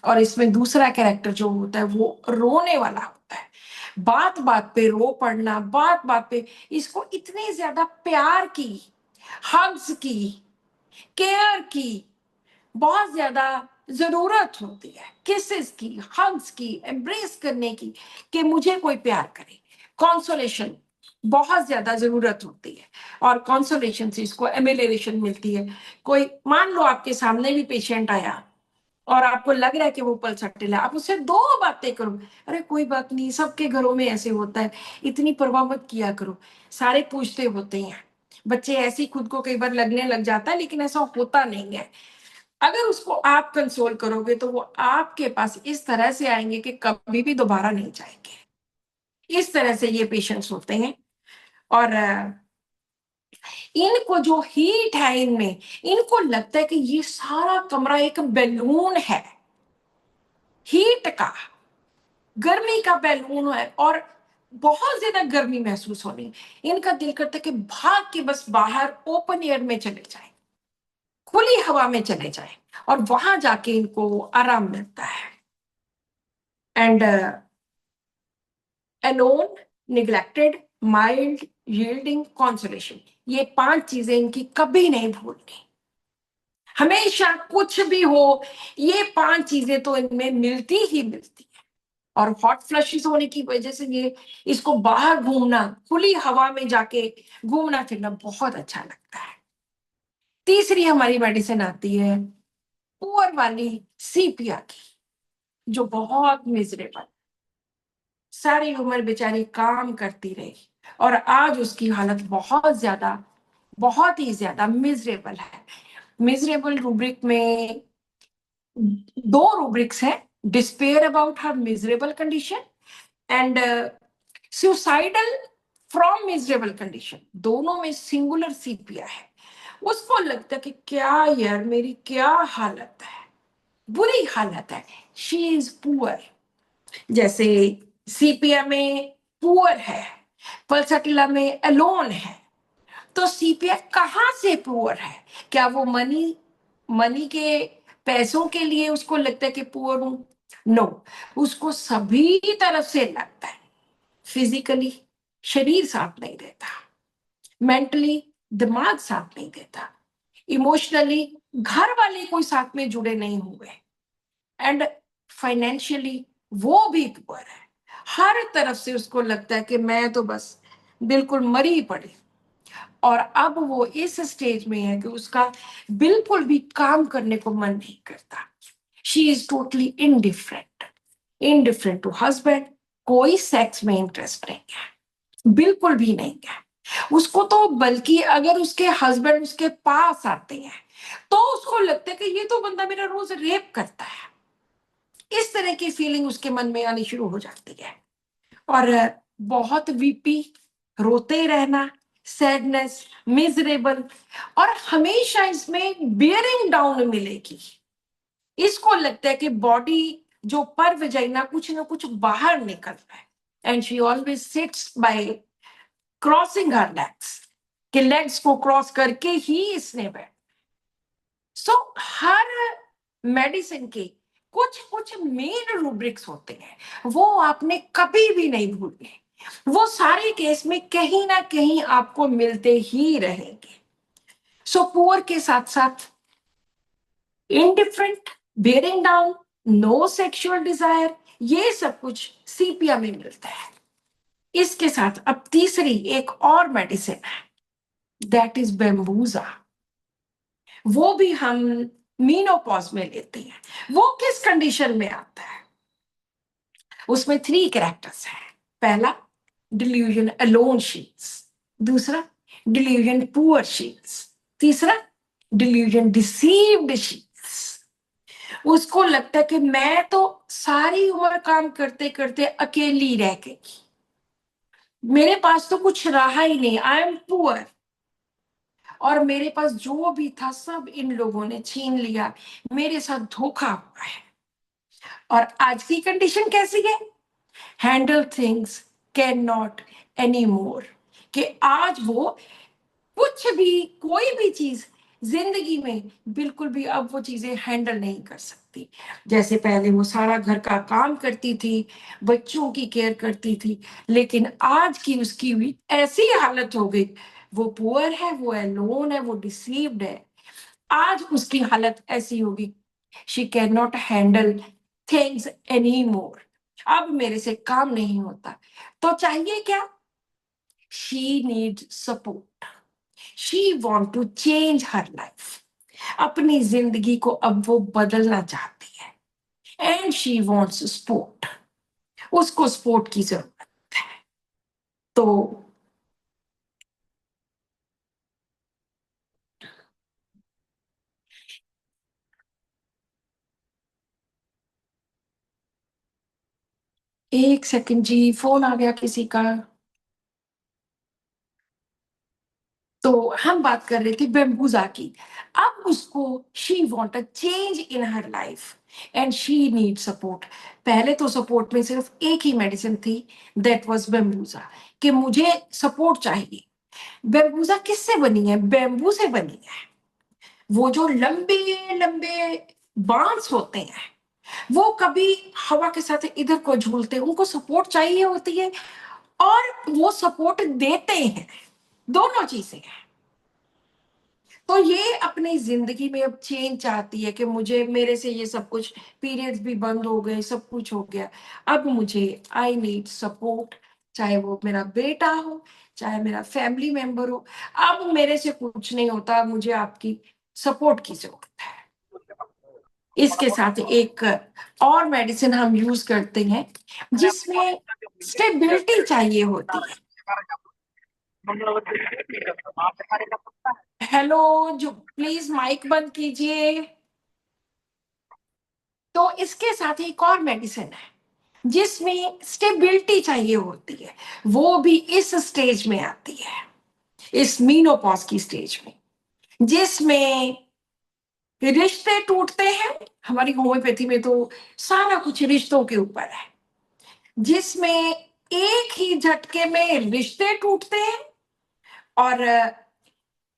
और इसमें दूसरा कैरेक्टर जो होता है वो रोने वाला होता है, बात बात पे रो पड़ना, बात बात पे इसको इतने ज्यादा प्यार की, हग्स की, केयर की बहुत ज्यादा जरूरत होती है, किसेस की, हग्स की, एम्ब्रेस करने की, कि मुझे कोई प्यार करे। कॉन्सोलेशन बहुत ज्यादा जरूरत होती है, और कॉन्सोलेशन से इसको एमिलेशन मिलती है। कोई मान लो आपके सामने भी पेशेंट आया और आपको लग रहा है कि वो पल्सटिल है, आप उससे दो बातें करो, अरे कोई बात नहीं, सबके घरों में ऐसे होता है, इतनी परवाह मत किया करो, सारे पूछते होते हैं, बच्चे ऐसे ही खुद को कई बार लगने लग जाता है, लेकिन ऐसा होता नहीं है। अगर उसको आप कंसोल करोगे तो वो आपके पास इस तरह से आएंगे कि कभी भी दोबारा नहीं जाएंगे। इस तरह से ये पेशेंट्स होते हैं। और इनको जो हीट है इनमें, इनको लगता है कि ये सारा कमरा एक बैलून है, हीट का, गर्मी का बैलून है, और बहुत ज्यादा गर्मी महसूस होनी। इनका दिल करता है कि भाग के बस बाहर ओपन एयर में चले जाए, खुली हवा में चले जाए, और वहां जाके इनको आराम मिलता है। And alone, neglected, mild, yielding, consolation, ये 5 चीजें इनकी कभी नहीं भूलनी। हमेशा कुछ भी हो, ये 5 चीजें तो इनमें मिलती ही मिलती है। और हॉट फ्लशेस होने की वजह से ये, इसको बाहर घूमना, खुली हवा में जाके घूमना फिरना बहुत अच्छा लगता है। तीसरी हमारी मेडिसिन आती है पुअर वाली, सीपिया की, जो बहुत मिजरेबल। सारी उम्र बेचारी काम करती रही और आज उसकी हालत बहुत ही ज्यादा मिजरेबल है। मिजरेबल रूब्रिक में 2 रूब्रिक्स है, despair about her miserable condition and suicidal from miserable condition. दोनों में सिंगुलर सीपिया है। उसको लगता है कि क्या यार मेरी क्या हालत है, बुरी हालत है, शी इज पुअर। जैसे सीपिया में पुअर है, पल्साटिला में अलोन है। तो सीपिया कहां से पुअर है? क्या वो मनी के पैसों के लिए उसको लगता है कि पुअर हूं? नो, उसको सभी तरफ से लगता है। फिजिकली शरीर साथ नहीं देता, मेंटली दिमाग साथ नहीं देता, इमोशनली घर वाले कोई साथ में जुड़े नहीं हुए, एंड फाइनेंशियली वो भी पुअर है। हर तरफ से उसको लगता है कि मैं तो बस बिल्कुल मरी ही पड़ी। और अब वो इस स्टेज में है कि उसका बिल्कुल भी काम करने को मन नहीं करता। She is totally indifferent to husband. कोई सेक्स में इंटरेस्ट नहीं है, बिल्कुल भी नहीं है उसको। तो बल्कि अगर उसके हस्बैंड उसके पास आते हैं तो उसको लगता है कि ये तो बंदा मेरा रोज रेप करता है। इस तरह की फीलिंग उसके मन में आनी शुरू हो जाती है। और बहुत वीपी, रोते रहना, सैडनेस, मिजरेबल, और हमेशा इसमें बियरिंग डाउन मिलेगी। इसको लगता है कि बॉडी जो पर वजाइना कुछ ना कुछ बाहर निकल रहा है। And she always sits by crossing her legs, कि लेग्स को क्रॉस करके ही इसने बैठ। सो हर मेडिसिन के कुछ कुछ मेन रूब्रिक्स होते हैं, वो आपने कभी भी नहीं भूलने। वो सारे केस में कहीं ना कहीं आपको मिलते ही रहेंगे। सो पुअर के साथ साथ indifferent, bearing down, no sexual desire, ये सब कुछ सीपिया में मिलता है। इसके साथ अब तीसरी एक और मेडिसिन है, दैट इज बेम्बूजा। वो भी हम मीनोपॉज में लेते हैं। वो किस कंडीशन में आता है? उसमें 3 कैरेक्टर्स हैं। पहला, डिल्यूजन अलोन शीट्स। दूसरा, डिल्यूजन पुअर शीट्स। तीसरा, डिल्यूजन डिसीव्ड शीट्स। उसको लगता है कि मैं तो सारी उम्र काम करते करते अकेली रह गई, मेरे पास तो कुछ रहा ही नहीं, आई एम पुअर, और मेरे पास जो भी था सब इन लोगों ने छीन लिया, मेरे साथ धोखा हुआ है। और आज की कंडीशन कैसी है? Handle things can not any more. कि आज वो कुछ भी, कोई भी चीज जिंदगी में बिल्कुल भी अब वो चीजें हैंडल नहीं कर सकती। जैसे पहले वो सारा घर का काम करती थी, बच्चों की केयर करती थी, लेकिन आज की उसकी भी ऐसी हालत हो गई, वो पुअर है, वो अलोन है, वो डिसीव्ड है। आज उसकी हालत ऐसी होगी, she can not handle things any more. अब मेरे से काम नहीं होता, तो चाहिए क्या? She need support, she want to change her life. अपनी जिंदगी को अब वो बदलना चाहती है, एंड शी वॉन्ट्स सपोर्ट। उसको सपोर्ट की जरूरत है। तो एक सेकंड जी, फोन आ गया किसी का। तो हम बात कर रहे थे बेम्बूजा की। अब उसको, she want a change in her life and she need support. पहले तो सपोर्ट में सिर्फ एक ही मेडिसिन थी, दैट वाज बेम्बूजा, कि मुझे सपोर्ट चाहिए। बेम्बूजा किससे बनी है? बेम्बू से बनी है। वो जो लंबे लंबे बांस होते हैं, वो कभी हवा के साथ इधर को झूलते हैं, उनको सपोर्ट चाहिए होती है, और वो सपोर्ट देते हैं। दोनों चीजें हैं। तो ये अपनी जिंदगी में अब चेंज चाहती है कि मुझे, मेरे से ये सब कुछ, पीरियड्स भी बंद हो गए, सब कुछ हो गया, अब मुझे आई नीड सपोर्ट। चाहे वो मेरा बेटा हो, चाहे मेरा फैमिली मेंबर हो, अब मेरे से कुछ नहीं होता, मुझे आपकी सपोर्ट की जरूरत है। इसके साथ एक और मेडिसिन हम यूज करते हैं जिसमें स्टेबिलिटी चाहिए होती है। हेलो, जो प्लीज माइक बंद कीजिए। तो इसके साथ एक और मेडिसिन है जिसमें स्टेबिलिटी चाहिए होती है, वो भी इस स्टेज में आती है, इस मीनोपॉज की स्टेज में, जिसमें रिश्ते टूटते हैं। हमारी होम्योपैथी में तो सारा कुछ रिश्तों के ऊपर है, जिसमें एक ही झटके में रिश्ते टूटते हैं और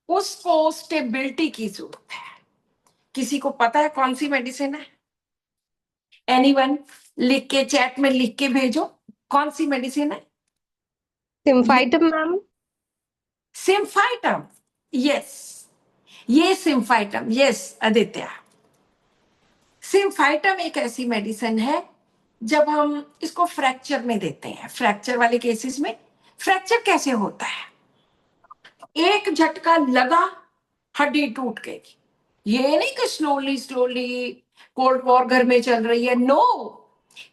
उसको स्टेबिलिटी की जरूरत है। किसी को पता है कौन सी मेडिसिन है? एनीवन? लिख के चैट में लिख के भेजो, कौन सी मेडिसिन है? Symphytum ma'am. सिम्फाइटम, यस, ये सिम्फाइटम, यस आदित्य। सिम्फाइटम एक ऐसी मेडिसिन है जब हम इसको फ्रैक्चर में देते हैं। फ्रैक्चर वाले केसेस में फ्रैक्चर कैसे होता है? एक झटका लगा, हड्डी टूट गई। ये नहीं कि स्लोली स्लोली कोल्ड वॉर घर में चल रही है, नो,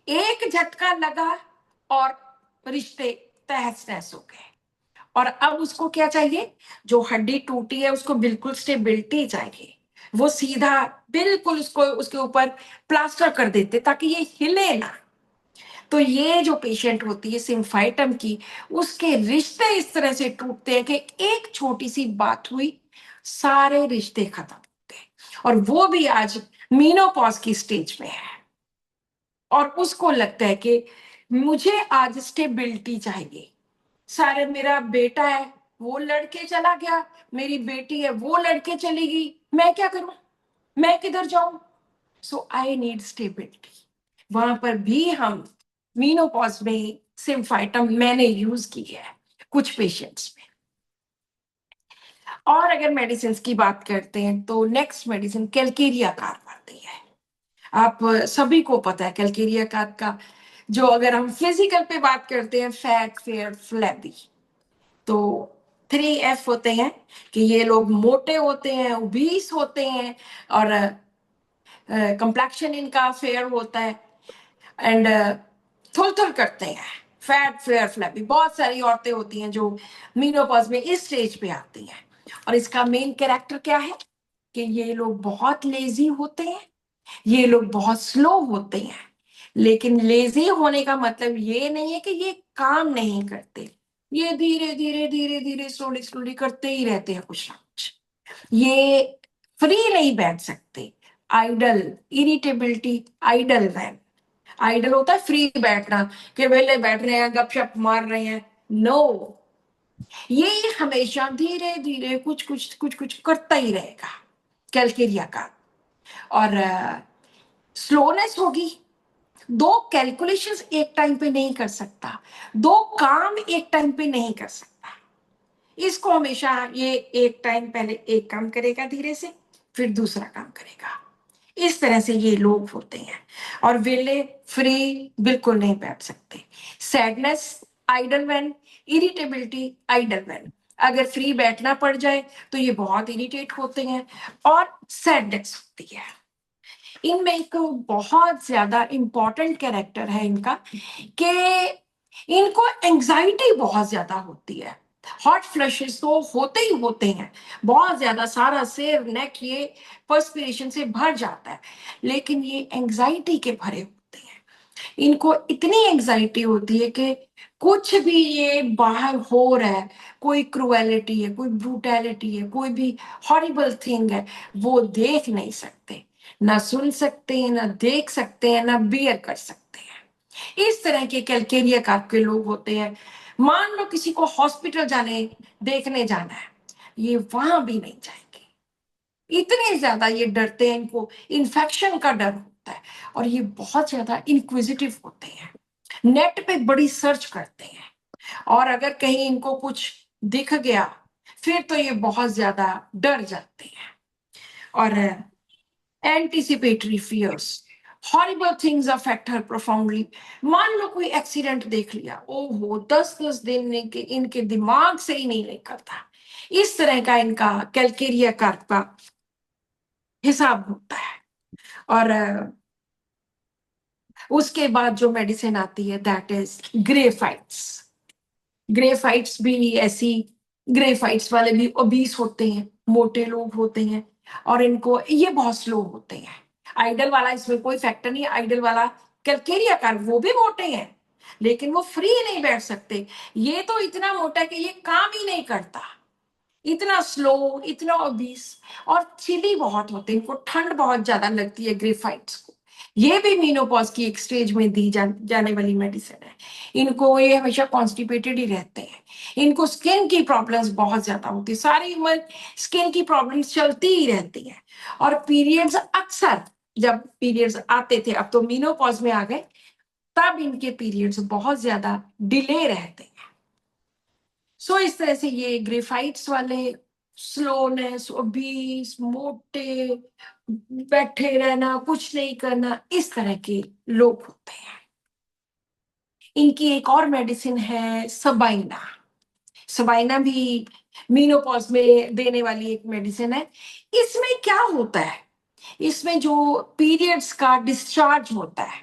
एक झटका लगा और रिश्ते तहस नहस हो गए। और अब उसको क्या चाहिए? जो हड्डी टूटी है उसको बिल्कुल स्टेबिलिटी चाहिए। वो सीधा बिल्कुल उसको उसके ऊपर प्लास्टर कर देते ताकि ये हिले ना। तो ये जो पेशेंट होती है सिम्फाइटम की, उसके रिश्ते इस तरह से टूटते हैं कि एक छोटी सी बात हुई, सारे रिश्ते खत्म होते हैं। और वो भी आज मीनोपॉज की स्टेज में है और उसको लगता है कि मुझे आज स्टेबिलिटी चाहिए। सारे, मेरा बेटा है वो लड़के चला गया, मेरी बेटी है वो लड़के चली गई, मैं क्या करूं, मैं किधर जाऊं? सो आई नीड स्टेबिलिटी। वहां पर भी हम मीनोपॉज में सिम्फाइटम मैंने यूज की है कुछ पेशेंट्स में। और अगर मेडिसिन की बात करते हैं तो नेक्स्ट मेडिसिन कैलकेरिया कार्प आती है। आप सभी को पता है कैलकेरिया कार्प का, जो अगर हम फिजिकल पे बात करते हैं, फैट, फेयर, फ्लैबी, तो 3F होते हैं कि ये लोग मोटे होते हैं, ओबीस होते हैं और कंप्लेक्शन इनका फेयर होता है एंड थुल थुल करते हैं। फैट, फेयर, फ्लैबी, बहुत सारी औरतें होती हैं जो मीनोपॉज में इस स्टेज पे आती हैं। और इसका मेन कैरेक्टर क्या है कि ये लोग बहुत लेजी होते हैं, ये लोग बहुत स्लो होते हैं। लेकिन लेजी होने का मतलब ये नहीं है कि ये काम नहीं करते, ये धीरे धीरे धीरे धीरे स्लोली स्लोली करते ही रहते हैं कुछ ना कुछ। ये फ्री नहीं बैठ सकते, idle, irritability, idle van. Idle होता है फ्री बैठना, कि वेले बैठ रहे हैं, गपशप मार रहे हैं, नो, ये हमेशा धीरे धीरे कुछ कुछ कुछ कुछ करता ही रहेगा कैलकेरिया का। और स्लोनेस होगी, दो कैलकुलेशंस एक टाइम पे नहीं कर सकता, दो काम एक टाइम पे नहीं कर सकता। इसको हमेशा ये एक टाइम पहले एक काम करेगा धीरे से, फिर दूसरा काम करेगा। इस तरह से ये लोग होते हैं और वेले फ्री बिल्कुल नहीं बैठ सकते। Sadness, idle man, irritability, idle man. अगर फ्री बैठना पड़ जाए तो ये बहुत इरिटेट होते हैं और सैडनेस होती है। इनमें एक बहुत ज्यादा इंपॉर्टेंट कैरेक्टर है इनका कि इनको एंजाइटी बहुत ज्यादा होती है। हॉट फ्लशेस तो होते ही होते हैं बहुत ज्यादा, सारा सिर, नेक ये पर्सपिरेशन से भर जाता है, लेकिन ये एंजाइटी के भरे होते हैं। इनको इतनी एंजाइटी होती है कि कुछ भी ये बाहर हो रहा है, कोई क्रुएलिटी है, कोई ब्रूटैलिटी है, कोई भी हॉरिबल थिंग है, वो देख नहीं सकते, ना सुन सकते हैं, ना देख सकते हैं, ना बियर कर सकते हैं। इस तरह के कैलकेरिया कार्प के लोग होते हैं। मान लो किसी को हॉस्पिटल जाने, देखने जाना है, ये वहां भी नहीं जाएंगे, इतने ज्यादा ये डरते हैं, इनको इन्फेक्शन का डर होता है और ये बहुत ज्यादा इंक्विजिटिव होते हैं, नेट पे बड़ी सर्च करते हैं और अगर कहीं इनको कुछ दिख गया फिर तो ये बहुत ज्यादा डर जाते हैं। और anticipatory fears, horrible things affect her profoundly. मान लो कोई एक्सीडेंट देख लिया, ओहो, 10-10 दिन इनके दिमाग से ही नहीं निकलता। इस तरह का इनका कैलकेरिया कार्प का हिसाब होता है। और उसके बाद जो मेडिसिन आती है दैट इज ग्रेफाइट्स। ग्रेफाइट्स भी ऐसी, ग्रेफाइट्स वाले भी ओबीस होते हैं, मोटे लोग होते हैं, और इनको ये बहुत स्लो होते हैं। आइडल वाला इसमें कोई फैक्टर नहीं है, आइडल वाला कैलकेरिया का वो भी मोटे हैं, लेकिन वो फ्री नहीं बैठ सकते। ये तो इतना मोटा है कि ये काम ही नहीं करता, इतना स्लो, इतना ओबीस, और चिली बहुत होते हैं, इनको ठंड बहुत ज्यादा लगती है ग्रेफाइट्स को। ये भी मीनोपॉज की एक स्टेज में दी जाने वाली मेडिसिन है। इनको ये हमेशा कॉन्स्टिपेटेड ही रहते हैं, इनको स्किन की प्रॉब्लम्स बहुत ज्यादा होती है, सारी उम्र स्किन की प्रॉब्लम्स चलती ही रहती है। और पीरियड्स अक्सर, जब पीरियड्स आते थे, अब तो मीनोपॉज में आ गए, तब इनके पीरियड्स बहुत ज्यादा डिले रहते हैं। सो इस तरह से ये ग्रेफाइट्स वाले स्लोनेस, ओबीस, मोटे, बैठे रहना, कुछ नहीं करना, इस तरह के लोग होते हैं। इनकी एक और मेडिसिन है सबाइना। सबाइना भी मीनोपॉज में देने वाली एक मेडिसिन है। इसमें क्या होता है, इसमें जो पीरियड्स का डिस्चार्ज होता है,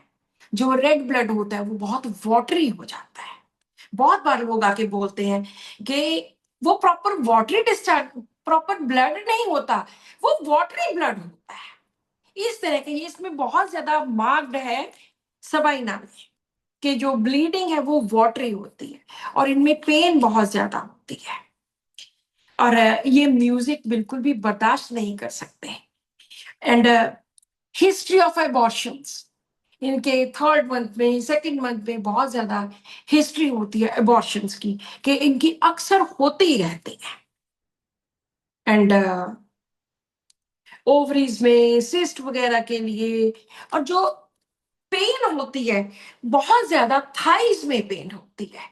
जो रेड ब्लड होता है, वो बहुत वाटरी हो जाता है। बहुत बार लोग आके बोलते हैं कि वो proper watery discharge, proper blood नहीं होता, वो वाटरी ब्लड होता है। इस तरह के, इसमें बहुत ज्यादा मार्क्ड है सबाइना में कि जो ब्लीडिंग है वो वाटरी होती है, और इनमें पेन बहुत ज्यादा होती है, और ये म्यूजिक बिल्कुल भी बर्दाश्त नहीं कर सकते। एंड हिस्ट्री ऑफ एबॉर्शंस, इनके थर्ड मंथ में, सेकंड मंथ में बहुत ज्यादा हिस्ट्री होती है एबॉर्शंस की, कि इनकी अक्सर होती ही रहती है। एंड ओवरीज में सिस्ट वगैरह के लिए, और जो पेन होती है बहुत ज्यादा थाइज में पेन होती है,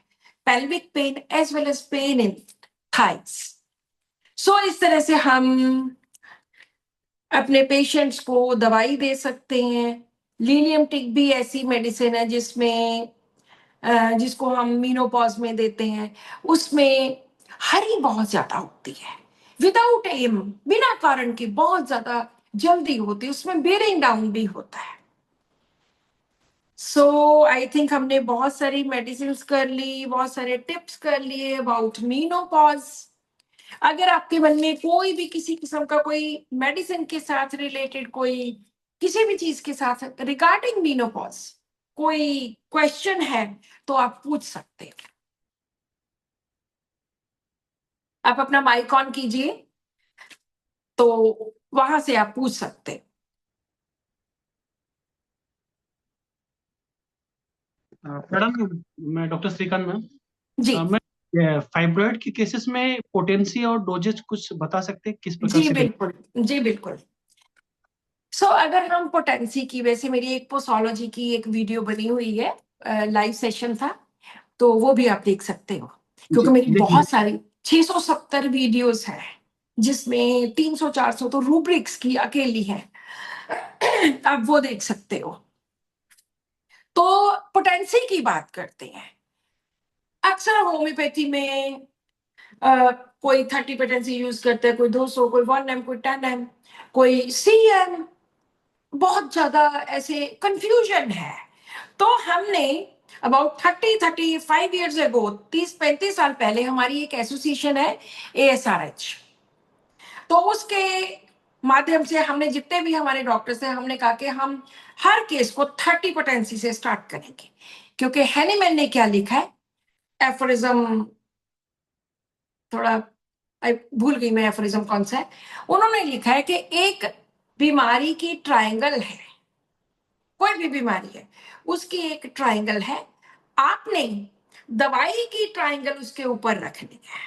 pelvic pain as well as pain in thighs. So इस तरह से हम अपने पेशेंट्स को दवाई दे सकते हैं। लीनियम टिक भी ऐसी मेडिसिन है जिसमें जिसको हम मीनोपॉज में देते हैं, उसमें हरी बहुत ज्यादा होती है, विदाउट एम, बिना कारण के बहुत ज्यादा जल्दी होती है, उसमें बेरिंग डाउन भी होता है। सो आई थिंक हमने बहुत सारी मेडिसिन कर ली, बहुत सारे टिप्स कर लिए अबाउट मीनोपॉज। अगर आपके मन में कोई भी किसी किस्म का कोई मेडिसिन के साथ रिलेटेड, कोई किसी भी चीज के साथ रिगार्डिंग मीनोपॉज कोई क्वेश्चन है, तो आप पूछ सकते हैं। आप अपना माइक ऑन कीजिए, तो वहां से आप पूछ सकते हैं। मैडम, मैं डॉक्टर श्रीकांत मैम। जी मैं फाइब्रॉइड के केसेस में पोटेंसी और डोजेज कुछ बता सकते हैं, किस प्रकार जी से बिल्कुल, जी बिल्कुल। सो अगर हम पोटेंसी की, वैसे मेरी एक पोसोलॉजी की एक वीडियो बनी हुई है, लाइव सेशन था, तो वो भी आप देख सकते हो, क्योंकि मेरी बहुत सारी 670 वीडियोस हैं, जिसमें 300-400 तो रूब्रिक्स की अकेली है, आप वो देख सकते हो। तो पोटेंसी की बात करते हैं। अक्सर होम्योपैथी में कोई 30 पोटेंसी यूज करता है, कोई 200, कोई 1 M, कोई 10 M, कोई CM, बहुत ज्यादा ऐसे कंफ्यूजन है। तो हमने अबाउट 35 ईयर्स अगो, 30-35 साल पहले, हमारी एक एसोसिएशन है ASRH, तो उसके माध्यम से हमने, जितने भी हमारे डॉक्टर्स हैं, हमने कहा कि हम हर केस को 30 पोटेंसी से स्टार्ट करेंगे, क्योंकि हैनीमैन ने क्या लिखा है, एफोरिज्म, थोड़ा भूल गई मैं एफोरिज्म कौन सा है, उन्होंने लिखा है कि एक बीमारी की ट्रायंगल है, कोई भी बीमारी है उसकी एक ट्रायंगल है, आपने दवाई की ट्रायंगल उसके ऊपर रखनी है।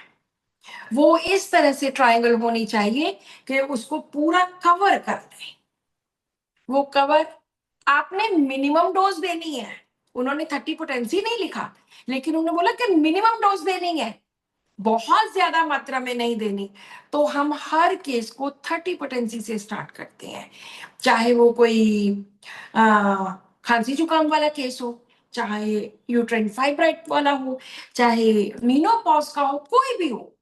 वो इस तरह से ट्रायंगल होनी चाहिए कि उसको पूरा कवर कर दे। वो कवर, आपने मिनिमम डोज देनी है। उन्होंने 30 पोटेंसी नहीं लिखा, लेकिन उन्होंने बोला कि मिनिमम डोज देनी है, बहुत ज्यादा मात्रा में नहीं देनी। तो हम हर केस को 30 पोटेंसी से स्टार्ट करते हैं, चाहे वो कोई खांसी जुकाम वाला केस हो, चाहे यूट्राइन फाइब्राइड वाला हो, चाहे मीनोपॉज का हो, कोई भी हो,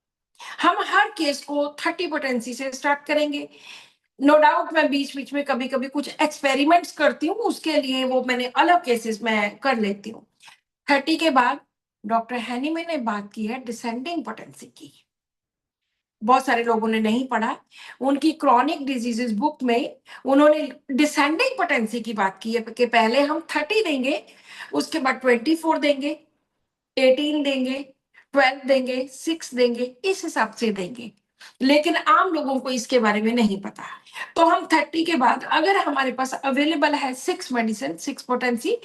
हम हर केस को 30 पोटेंसी से स्टार्ट करेंगे। नो डाउट मैं बीच बीच में कभी कभी कुछ एक्सपेरिमेंट्स करती हूँ, उसके लिए वो मैंने अलग केसेस में कर लेती हूँ। 30 के बाद डॉक्टर हैनीमैन ने बात की है डिसेंडिंग पोटेंसी की, बहुत सारे लोगों ने नहीं पढ़ा। उनकी क्रॉनिक डिजीजेस बुक में उन्होंने डिसेंडिंग पोटेंसी की बात की है कि पहले हम 30 देंगे, उसके बाद 24 देंगे, 18 देंगे, 12 देंगे, 6 देंगे, इस हिसाब से देंगे। लेकिन आम लोगों को इसके बारे में नहीं पता। तो हम 30 के बाद अगर हमारे पास अवेलेबल है 6 मेडिसिन, 6 पोटेंसी,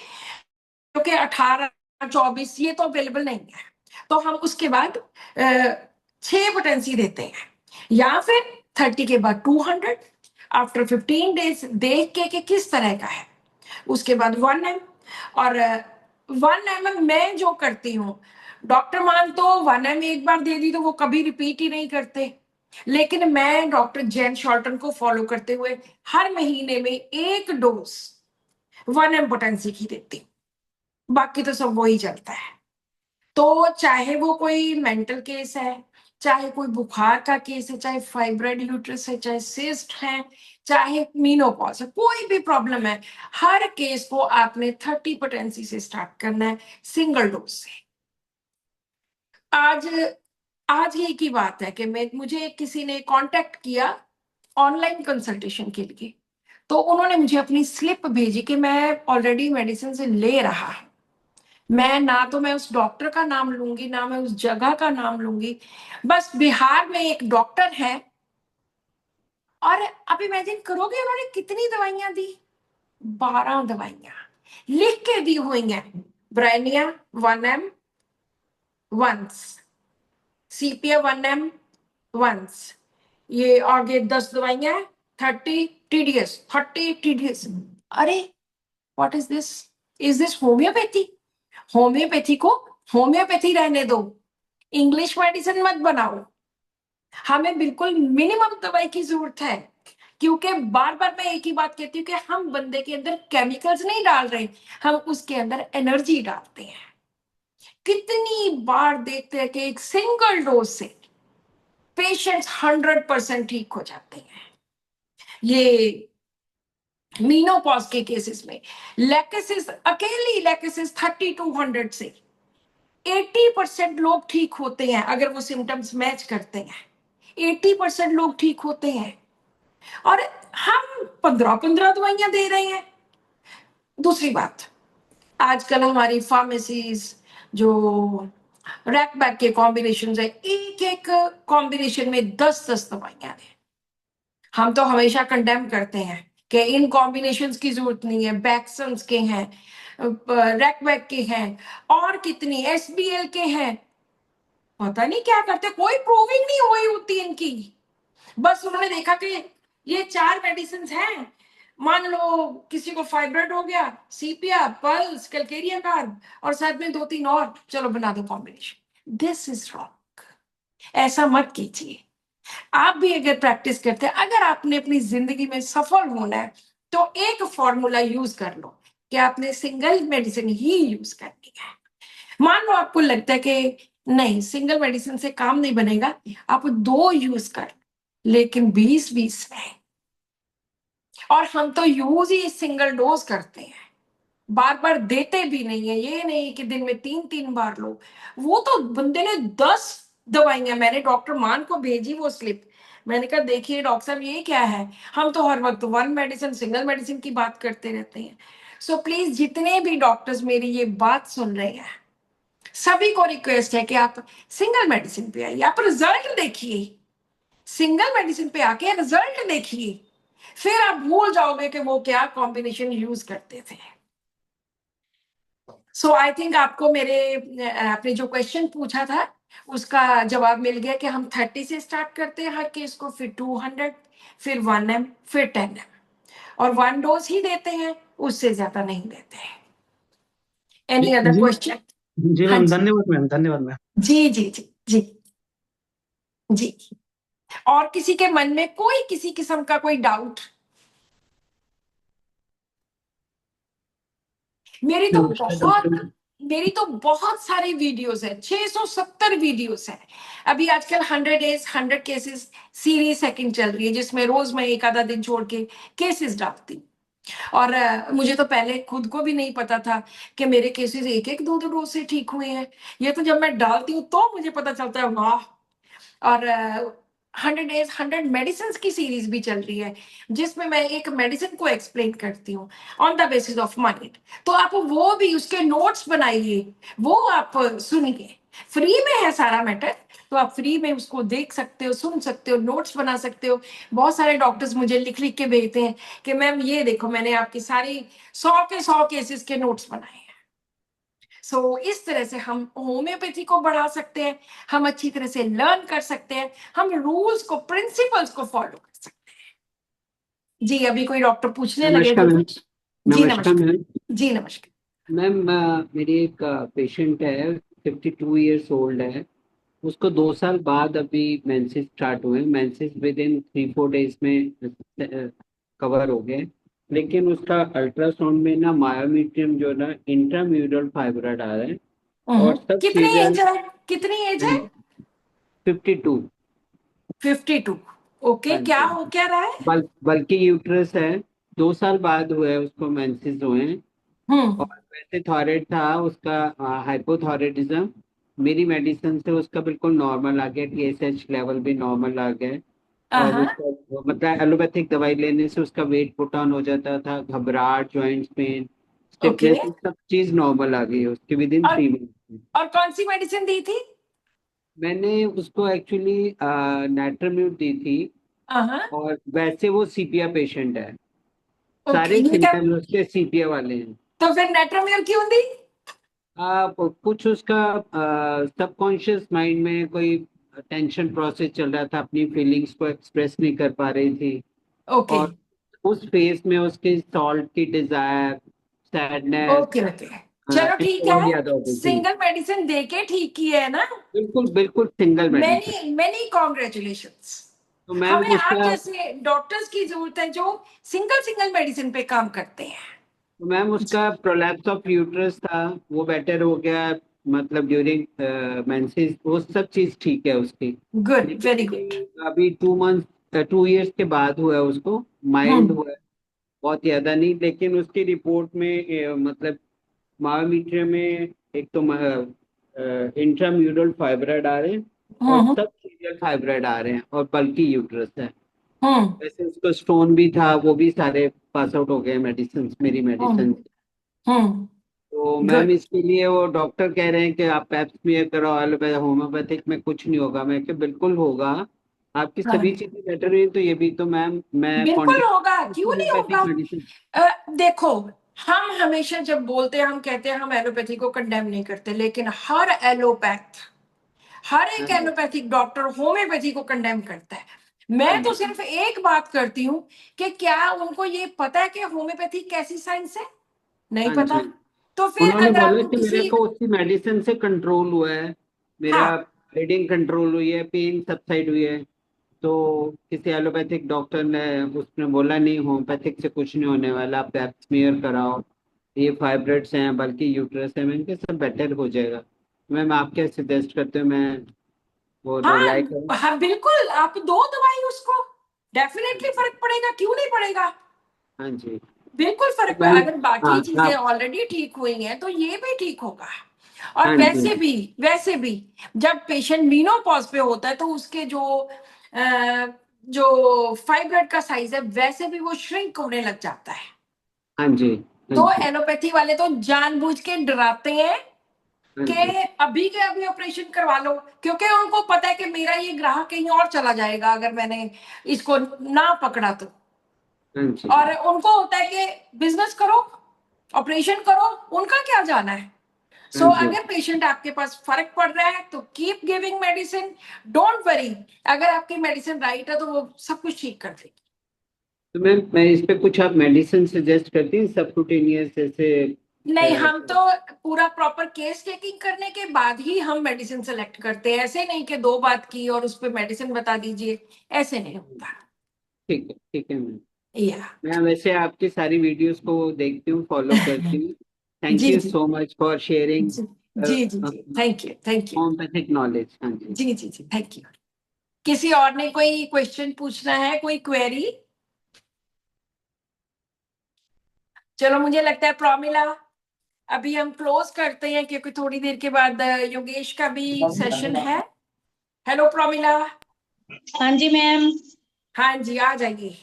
जो कि 18, 24 ये तो अवेलेबल नहीं है, तो हम उसके बाद 6 पोटेंसी देते हैं, या फिर 30 के बाद 200 आफ्टर 15 डेज देख के कि किस तरह का है। उसके बाद 1 ml, और 1 ml मैं जो करती हूँ, डॉक्टर मान तो 1 ml एक बार दे दी तो वो कभी रिपीट ही नहीं करते, लेकिन मैं डॉक्टर जेन शॉल्टन को फॉलो करते हुए हर महीने में 1 डोज 1 ml पोटेंसी की देती हूँ, बाकी तो सब वही चलता है। तो चाहे वो कोई मेंटल केस है, चाहे कोई बुखार का केस है, चाहे फाइब्राइड यूट्रस है, चाहे सिस्ट है, चाहे मीनोपॉज है, कोई भी प्रॉब्लम है, हर केस को आपने 30 पोटेंसी से स्टार्ट करना है, सिंगल डोज से। आज आज ही की बात है कि मुझे किसी ने कांटेक्ट किया ऑनलाइन कंसल्टेशन के लिए, तो उन्होंने मुझे अपनी स्लिप भेजी कि मैं ऑलरेडी मेडिसिन से ले रहा हूं। मैं उस डॉक्टर का नाम लूंगी, ना मैं उस जगह का नाम लूंगी, बस बिहार में एक डॉक्टर है, और आप इमेजिन करोगे उन्होंने कितनी दवाइयां दी, 12 दवाइयां लिख के दी हुई हैं। ब्राइनिया 1 ml वंस, सीपिया 1 ml वंस, ये आगे 10 दवाइयां, 30 टीडीएस, 30 टीडीएस। अरे what is this? Is this homeopathy? Homeopathy को होम्योपैथी रहने दो, इंग्लिश मेडिसिन मत बनाओ। हमें बिल्कुल मिनिमम दवाई की जरूरत है, क्योंकि बार बार मैं एक ही बात कहती हूँ कि हम बंदे के अंदर केमिकल्स नहीं डाल रहे, हम उसके अंदर एनर्जी डालते हैं। कितनी बार देखते हैं कि एक सिंगल डोज से पेशेंट्स 100% ठीक हो जाते हैं। ये मीनोपॉज के केसेस में लैकेसिस, अकेली लैकेसिस 3200 से 80% लोग ठीक होते हैं, अगर वो सिम्टम्स मैच करते हैं 80% लोग ठीक होते हैं, और हम 15-15 दवाइयां दे रहे हैं। दूसरी बात, आजकल हमारी फार्मेसीज जो रैक बैक के कॉम्बिनेशन है, एक एक कॉम्बिनेशन में 10-10 दवाइयां हैं। हम तो हमेशा कंडेम करते हैं कि इन कॉम्बिनेशंस की जरूरत नहीं है, बैक्सन्स के हैं, रैक बैक के हैं, और कितनी एसबीएल के हैं, पता नहीं क्या करते, कोई प्रूविंग नहीं हुई होती इनकी। बस उन्होंने देखा कि ये 4 मेडिसिन हैं, मान लो किसी को फाइब्राइड हो गया, सीपिया, पल्स, कैलकेरिया कार्ब, और साथ में 2-3 और, चलो बना दो कॉम्बिनेशन। दिस इज रॉन्ग, ऐसा मत कीजिए। आप भी अगर प्रैक्टिस करते हैं, अगर आपने अपनी जिंदगी में सफल होना है, तो एक फॉर्मूला यूज कर लो कि आपने सिंगल मेडिसिन ही यूज करनी है। मान लो आपको लगता है कि नहीं, सिंगल मेडिसिन से काम नहीं बनेगा, आप 2 यूज कर, लेकिन 20-20 नहीं। और हम तो यूज ही सिंगल डोज करते हैं, बार बार देते भी नहीं है। ये नहीं कि दिन में 3-3 बार लो, वो तो बंदे ने 10 दवाइयां, मैंने डॉक्टर मान को भेजी वो स्लिप, मैंने कहा देखिए डॉक्टर साहब ये क्या है, हम तो हर वक्त 1 मेडिसिन, सिंगल मेडिसिन की बात करते रहते हैं। सो प्लीज जितने भी डॉक्टर्स मेरी ये बात सुन रहे हैं, सभी को रिक्वेस्ट है कि आप सिंगल मेडिसिन पे आइए, आप रिजल्ट देखिए, सिंगल मेडिसिन पे आके रिजल्ट देखिए, फिर आप भूल जाओगे कि वो क्या कॉम्बिनेशन यूज करते थे। सो आई थिंक आपको आपने जो क्वेश्चन पूछा था उसका जवाब मिल गया कि हम 30 से स्टार्ट करते हैं हर केस को, फिर 200, फिर 1 ml, फिर 10 ml, और 1 डोज ही देते हैं, उससे ज्यादा नहीं देते हैं। एनी अदर जी क्वेश्चन? जी हाँ मैम, जी, धन्यवाद मैम, धन्यवाद मैम। जी जी जी जी जी। और किसी के मन में कोई किसी किस्म का कोई डाउट? मेरी तो नमस्कार बहुत डॉक्टर। मेरी तो बहुत सारी वीडियोस है, 670 वीडियोस है। अभी आजकल 100 डेज 100 केसेस सीरीज सेकंड चल रही है, जिसमें रोज मैं एक आधा दिन छोड़ के केसेस डालती हूँ। और मुझे तो पहले खुद को भी नहीं पता था कि मेरे केसेस एक एक दो दो रोज से ठीक हुए हैं। ये तो जब मैं डालती हूँ तो मुझे पता चलता है, वाह। और 100 डेज 100 मेडिसिन की सीरीज भी चल रही है, जिसमें मैं एक मेडिसिन को एक्सप्लेन करती हूँ on the basis of mind. तो आप वो भी उसके नोट्स बनाइए, वो आप सुनिए। फ्री में है सारा मैटर, तो आप फ्री में उसको देख सकते हो, सुन सकते हो, नोट्स बना सकते हो। बहुत सारे डॉक्टर्स मुझे लिख लिख के भेजते हैं कि मैम ये देखो, मैंने आपकी सारी 100 केसेस के नोट्स बनाए हैं। सो इस तरह से हम होम्योपैथी को बढ़ा सकते हैं, हम अच्छी तरह से लर्न कर सकते हैं, हम रूल्स को, प्रिंसिपल्स को फॉलो कर सकते हैं। जी, अभी कोई डॉक्टर पूछने लगे नमस्कार थे मैम। कुछ? जी नमस्कार नमस्कार। मैम। जी नमस्कार। मैम मेरी एक पेशेंट है, 52 ईयर्स ओल्ड है। उसको 2 साल बाद अभी मेंसेस स्टार्ट हुए। मेंसेस विद इन 3-4 डेज में कवर हो गए, लेकिन उसका अल्ट्रासाउंड में ना मायोमीट्रियम जो ना इंट्राम्यूरल फाइब्रोइड आ रहा है और सब कितनी चीजें। एज है? कितनी एज है? 52। 52। ओके, हाँ क्या जी। हो क्या रहा है? बल्कि यूट्रस है। 2 साल बाद हुए उसको मेंसेस हुए हैं। और हम्म। वैसे थायराइड था उसका, हाइपोथायराइडिज्म। मेरी मेडिसिन से उसका बिल्कुल नॉर्मल आ गया, TSH लेवल भी नॉर्मल आ गया। और हाँ। उसका मतलब एलोपैथिक दवाई लेने से उसका वेट पुट ऑन हो जाता था, घबराहट, जॉइंट्स पेन, ओके। स्टिफनेस, सब चीज नॉर्मल आ गई उसके विद इन और 3 मंथ। और कौन सी मेडिसिन दी थी? मैंने उसको एक्चुअली नैट्रोम्यूट दी थी। हाँ। और वैसे वो सीपिया पेशेंट है। ओके, सारे ये क्या? सिम्टम्स उसके सीपिया वाले हैं। तो फिर नेट्रोम्यूर क्यों दी? आप कुछ उसका सबकॉन्शियस माइंड में कोई टेंशन प्रोसेस चल रहा था, अपनी फीलिंग्स को एक्सप्रेस नहीं कर पा रही थी। ओके। और उस फेज में उसकी सॉल्ट की डिजायर, सैडनेस, ओके ओके, चलो ठीक स्ट्रॉन्ग है। ज्यादा हो गई थी। सिंगल मेडिसिन देके ठीक की है ना? बिल्कुल बिल्कुल single medicine. Many many congratulations. तो मैम हमें आप उसका जैसे डॉक्टर्स की जरूरत है जो सिंगल सिंगल मेडिसिन पे काम करते हैं। तो मैम उसका प्रोलैप्स ऑफ यूट्रस था, वो बेटर हो गया। मतलब ड्यूरिंग मेंसेस वो सब चीज ठीक है उसकी। गुड, लेकिन वेरी गुड। अभी 2 ईयर्स के बाद हुआ है उसको। माइल्ड हम्म। हुआ है, बहुत ज्यादा नहीं। लेकिन उसकी रिपोर्ट में मतलब मायोमीटर में एक तो इंट्राम्यूरल फाइब्रॉइड आ रहे हैं और हम्म। सब सीरियल फाइब्रॉइड आ रहे हैं और बल्कि यूट्रस है। हम्म। वैसे उसको स्टोन भी था, वो भी सारे पास आउट हो गए मेडिसिन, मेरी मेडिसिन। हम्म। हम्म। तो मैम गुड। इसके लिए वो डॉक्टर कह रहे हैं कि आप पेप स्मीयर करो, एलोपैथ होम्योपैथिक में कुछ नहीं होगा। मैं कि बिल्कुल होगा, आपकी सभी हाँ, चीजें बेटर हुई तो ये भी तो मैम मैं बिल्कुल कॉन्टिन्यू होगा, क्यों नहीं होगा? Homeopathic medicine. देखो, हम हमेशा जब बोलते हैं, हम कहते हैं हम एलोपैथी को कंडेम नहीं करते, लेकिन हर एलोपैथ, हर हाँ एक जी। एलोपैथिक डॉक्टर होम्योपैथी को कंडेम करता है। हाँ मैं तो जी। सिर्फ एक बात करती हूँ कि क्या उनको ये पता है कि होम्योपैथी कैसी साइंस है? नहीं हाँ पता। जी। तो फिर उन्होंने अगर बोला आपको कि मेरे किसी, को उसी मेडिसिन से कंट्रोल हुआ है, मेरा हाँ, ब्लीडिंग कंट्रोल हुई है, पेन सबसाइड हुई है। तो किसी एलोपैथिक डॉक्टर ने उसने बोला नहीं, होम्योपैथिक से कुछ नहीं होने वाला, आप पैप स्मीयर कराओ, ये फाइब्रोइड्स हैं बल्कि यूट्रस है। मैंने कहा सब बेटर हो जाएगा। मैम आप क्या सजेस्ट करते हो मैं वो रिलाई करूँ? हाँ हाँ, बिल्कुल आप दो दवाई उसको, हाँ डेफिनेटली जी। फर्क पड़ेगा, क्यों नहीं पड़ेगा? हाँ जी। बिल्कुल तो फर्क पड़ेगा। मैम अगर बाकी हाँ चीजें आप ऑलरेडी ठीक हुई हैं तो ये भी ठीक होगा। और हाँ जी। वैसे भी जब पेशेंट मीनोपॉज पे होता है तो उसके जो फाइब्रोइड का साइज है, वैसे भी वो श्रिंक होने लग जाता है। हाँ जी। हाँ तो जी। एलोपैथी वाले तो जानबूझ के डराते हैं हाँ कि जी। अभी के अभी ऑपरेशन करवा लो, क्योंकि उनको पता है कि मेरा ये ग्राहक कहीं और चला जाएगा अगर मैंने इसको ना पकड़ा तो। हाँ जी। और उनको होता है कि बिजनेस करो, ऑपरेशन करो, उनका क्या जाना है? हाँ जी। अगर पेशेंट आपके पास फर्क पड़ रहा है तो keep giving medicine, don't worry. अगर आपकी मेडिसिन राइट है तो वो सब कुछ ठीक कर देगी। तो मैम मैं इस पे कुछ आप मेडिसिन सजेस्ट करती हैं सबकुटेनियस जैसे? नहीं, हम तो पूरा प्रॉपर केस टेकिंग करने के बाद ही हम मेडिसिन सेलेक्ट करते हैं। ऐसे नहीं कि दो बात की और उस पर मेडिसिन बता दीजिए, ऐसे नहीं होता। ठीक है मैम। या मैं वैसे आपकी सारी वीडियोस को देखती हूँ, फॉलो करती हूँ। Thank जी you जी so much for sharing जी जी जी जी, थैंक यू homeopathic knowledge. हाँ जी. जी जी जी, थैंक यू। किसी और ने कोई क्वेश्चन पूछना है, कोई क्वेरी? चलो, मुझे लगता है प्रॉमिला अभी हम क्लोज करते हैं, क्योंकि थोड़ी देर के बाद योगेश का भी सेशन है। हेलो प्रॉमिला। हाँ जी मैम। हाँ जी, आ जाइए।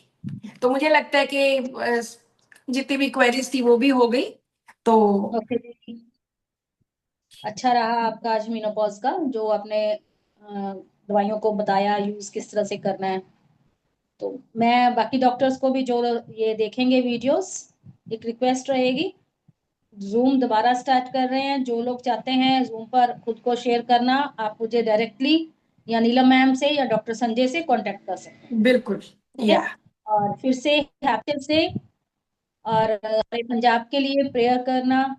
तो मुझे लगता है कि जितनी भी क्वेरीज थी वो भी हो गई। तो ओके, अच्छा रहा आपका आज मेनोपॉज का, जो आपने दवाइयों को बताया यूज किस तरह से करना है। तो मैं बाकी डॉक्टर्स को भी जो ये देखेंगे वीडियोस, एक रिक्वेस्ट रहेगी, जूम दोबारा स्टार्ट कर रहे हैं, जो लोग चाहते हैं जूम पर खुद को शेयर करना, आप मुझे डायरेक्टली या नीलम मैम से या डॉक्टर संजय से कांटेक्ट कर सकते हैं। बिल्कुल, ओके, या और फिर से हैप्पी से, और हमारे पंजाब के लिए प्रेयर करना,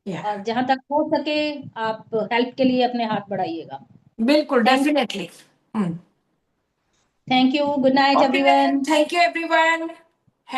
या और जहां तक हो सके आप हेल्प के लिए अपने हाथ बढ़ाइएगा। बिल्कुल, thank definitely. You, good night okay, everyone. Thank you everyone.